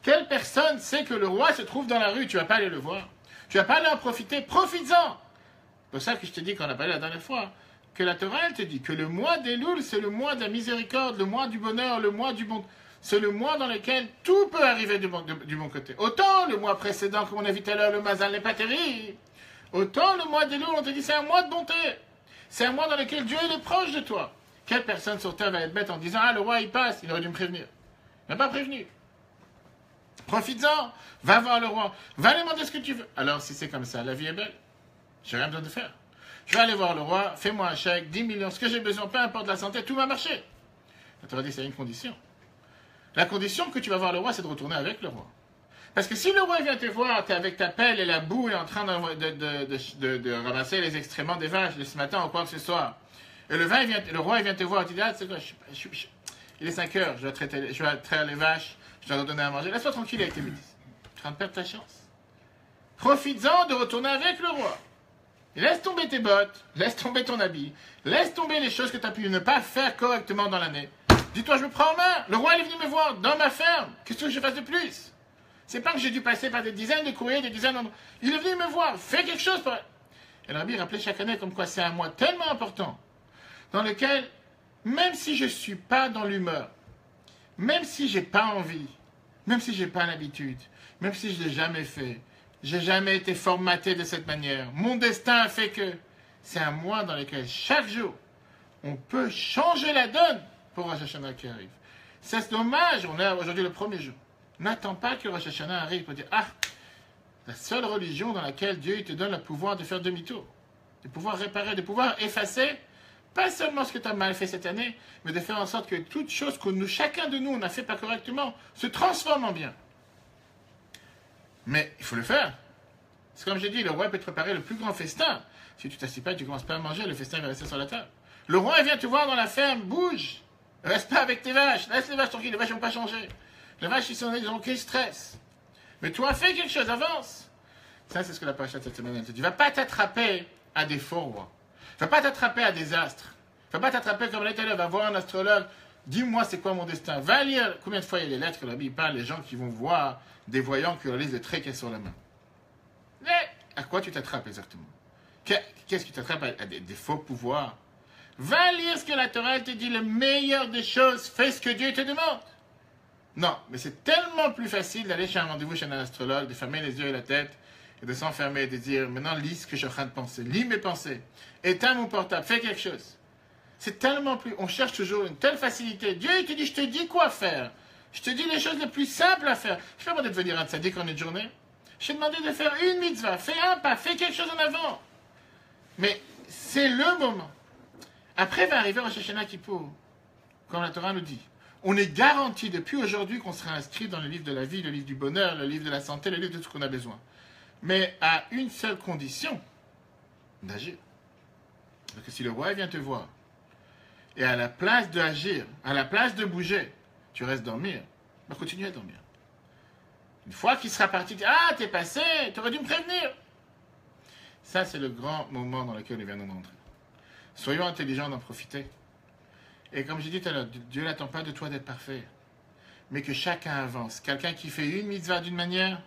Speaker 1: Quelle personne sait que le roi se trouve dans la rue? Tu ne vas pas aller le voir. Tu ne vas pas aller en profiter. Profites-en. C'est pour ça que je te dis, quand on a parlé la dernière fois, que la Torah, elle te dit que le mois d'Elul, c'est le mois de la miséricorde, le mois du bonheur, le mois du bon... C'est le mois dans lequel tout peut arriver du bon côté. Autant le mois précédent, comme on a vu tout à l'heure, le Mazal n'est pas terrible. Autant le mois d'Elul, on te dit, c'est un mois de bonté. C'est un mois dans lequel Dieu est proche de toi. Quelle personne sur terre va être bête en disant, ah, le roi, il passe, il aurait dû me prévenir. Il n'a pas prévenu. Profites-en, va voir le roi, va lui demander ce que tu veux. Alors, si c'est comme ça, la vie est belle. J'ai rien besoin de faire. Je vais aller voir le roi, fais-moi un chèque, 10 millions, ce que j'ai besoin, peu importe la santé, tout va marcher. La Torah dit, c'est une condition. La condition que tu vas voir le roi, c'est de retourner avec le roi. Parce que si le roi vient te voir, tu es avec ta pelle et la boue et en train de ramasser les excréments des vaches de ce matin ou quoi que ce soit, et le roi vient te voir et te dit, ah, c'est quoi, il est 5 heures, je dois traire les vaches, je dois leur donner à manger. Laisse-toi tranquille avec tes bêtises. Tu es en train de perdre ta chance. Profites-en de retourner avec le roi. Et laisse tomber tes bottes, laisse tomber ton habit, laisse tomber les choses que tu as pu ne pas faire correctement dans l'année. Dis-toi, je me prends en main. Le roi il est venu me voir dans ma ferme. Qu'est-ce que je fasse de plus? C'est pas que j'ai dû passer par des dizaines de courriers, des dizaines d'endroits. Il est venu me voir. Fais quelque chose. Et le Rabbi rappelait chaque année comme quoi c'est un mois tellement important dans lequel, même si je ne suis pas dans l'humeur, même si j'ai pas envie, même si j'ai pas l'habitude, même si je l'ai jamais fait, j'ai jamais été formaté de cette manière, mon destin a fait que c'est un mois dans lequel chaque jour, on peut changer la donne pour Rosh Hashanah qui arrive. C'est dommage, on est aujourd'hui le premier jour. N'attends pas que Rosh Hashanah arrive pour dire, ah, la seule religion dans laquelle Dieu te donne le pouvoir de faire demi-tour, de pouvoir réparer, de pouvoir effacer, pas seulement ce que tu as mal fait cette année, mais de faire en sorte que toute chose que nous, chacun de nous, n'a fait pas correctement, se transforme en bien. Mais il faut le faire. C'est comme j'ai dit, le roi peut te préparer le plus grand festin. Si tu ne t'assis pas, tu ne commences pas à manger, le festin va rester sur la table. Le roi vient te voir dans la ferme, bouge. Reste pas avec tes vaches, laisse les vaches tranquilles, les vaches ne vont pas changer. Les vaches, ils ont aucun stress. Mais toi, fais quelque chose, avance. Ça, c'est ce que la paracha de cette semaine, elle te dit. Va pas t'attraper à des faux rois. Va pas t'attraper à des astres. Va pas t'attraper comme l'Éternel, va voir un astrologue. Dis-moi c'est quoi mon destin. Va lire combien de fois il y a les lettres que la Bible parle, les gens qui vont voir des voyants qui réalisent des traits qu'il y a sur la main. Mais à quoi tu t'attrapes exactement? Qu'est-ce que tu t'attrapes à des faux pouvoirs? Va lire ce que la Torah te dit, le meilleur des choses, fais ce que Dieu te demande. Non, mais c'est tellement plus facile d'aller chez un rendez-vous chez un astrologue, de fermer les yeux et la tête, et de s'enfermer et de dire, maintenant lis ce que je suis en train de penser, lis mes pensées, éteins mon portable, fais quelque chose. C'est tellement plus, on cherche toujours une telle facilité. Dieu il te dit, je te dis quoi faire. Je te dis les choses les plus simples à faire. Je ne peux pas demander de devenir un tzaddik en une journée. Je t'ai demandé de faire une mitzvah, fais un pas, fais quelque chose en avant. Mais c'est le moment. Après va arriver Rosh Hashanah Kippour, comme la Torah nous dit. On est garanti depuis aujourd'hui qu'on sera inscrit dans le livre de la vie, le livre du bonheur, le livre de la santé, le livre de tout ce qu'on a besoin. Mais à une seule condition, d'agir. Parce que si le roi vient te voir, et à la place d'agir, à la place de bouger, tu restes dormir, va continuer à dormir. Une fois qu'il sera parti, tu dis, ah, t'es passé, t'aurais dû me prévenir. Ça, c'est le grand moment dans lequel nous venons d'entrer. Soyons intelligents d'en profiter. Et comme j'ai dit tout à l'heure, Dieu n'attend pas de toi d'être parfait, mais que chacun avance. Quelqu'un qui fait une mitzvah d'une manière,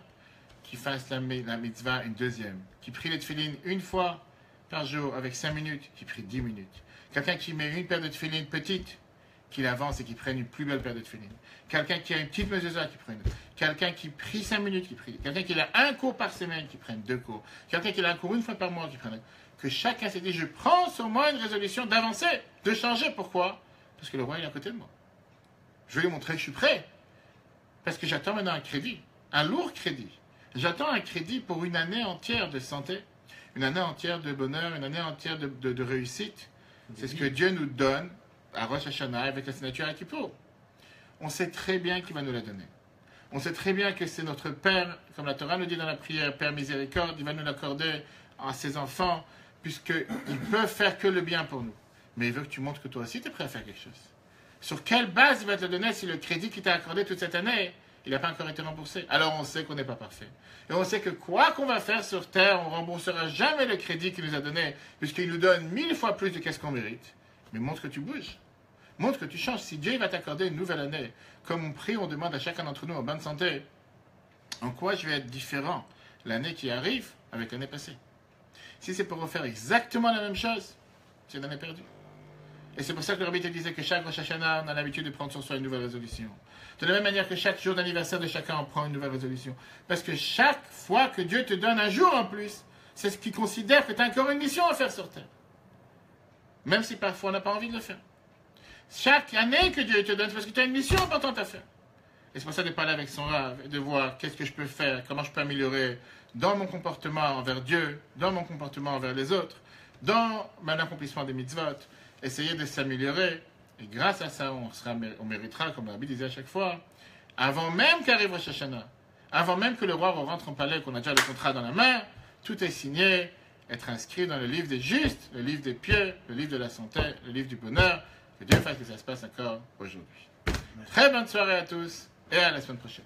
Speaker 1: qui fasse la mitzvah une deuxième. Qui prie les tefilines une fois par jour avec 5 minutes, qui prie 10 minutes. Quelqu'un qui met une paire de tefilines petite, qu'il avance et qui prenne une plus belle paire de tefilines. Quelqu'un qui a une petite mezuzah, qui prenne. Quelqu'un qui prie 5 minutes, qui prie. Quelqu'un qui a un cours par semaine, qui prenne 2 cours. Quelqu'un qui a un cours une fois par mois, qui prenne. Que chacun s'est dit, je prends sur moi une résolution d'avancer, de changer. Pourquoi? Parce que le roi est à côté de moi. Je vais lui montrer que je suis prêt. Parce que j'attends maintenant un crédit, un lourd crédit. J'attends un crédit pour une année entière de santé, une année entière de bonheur, une année entière de réussite. C'est ce que Dieu nous donne à Rosh Hashanah avec la signature à Kippour. On sait très bien qu'il va nous la donner. On sait très bien que c'est notre Père, comme la Torah nous dit dans la prière, Père miséricorde, il va nous l'accorder à ses enfants, puisqu'ils peuvent faire que le bien pour nous. Mais il veut que tu montres que toi aussi tu es prêt à faire quelque chose. Sur quelle base il va te le donner si le crédit qu'il t'a accordé toute cette année, il n'a pas encore été remboursé? Alors on sait qu'on n'est pas parfait. Et on sait que quoi qu'on va faire sur terre, on ne remboursera jamais le crédit qu'il nous a donné, puisqu'il nous donne 1000 fois plus de qu'est-ce qu'on mérite. Mais montre que tu bouges. Montre que tu changes. Si Dieu va t'accorder une nouvelle année, comme on prie, on demande à chacun d'entre nous en bonne santé, en quoi je vais être différent l'année qui arrive avec l'année passée? Si c'est pour refaire exactement la même chose, c'est l'année perdue. Et c'est pour ça que le Rabbi te disait que chaque Rosh Hashanah, on a l'habitude de prendre sur soi une nouvelle résolution. De la même manière que chaque jour d'anniversaire de chacun, on prend une nouvelle résolution. Parce que chaque fois que Dieu te donne un jour en plus, c'est ce qui considère que tu as encore une mission à faire sur terre. Même si parfois on n'a pas envie de le faire. Chaque année que Dieu te donne, c'est parce que tu as une mission importante à faire. Et c'est pour ça de parler avec son Rav, de voir qu'est-ce que je peux faire, comment je peux améliorer dans mon comportement envers Dieu, dans mon comportement envers les autres, dans mon accomplissement des mitzvot, essayer de s'améliorer. Et grâce à ça, on méritera, comme la Bible disait à chaque fois, avant même qu'arrive Rosh Hashanah, avant même que le roi rentre en palais, qu'on a déjà le contrat dans la main, tout est signé, être inscrit dans le livre des justes, le livre des pieux, le livre de la santé, le livre du bonheur. Que Dieu fasse que ça se passe encore aujourd'hui. Très bonne soirée à tous et à la semaine prochaine.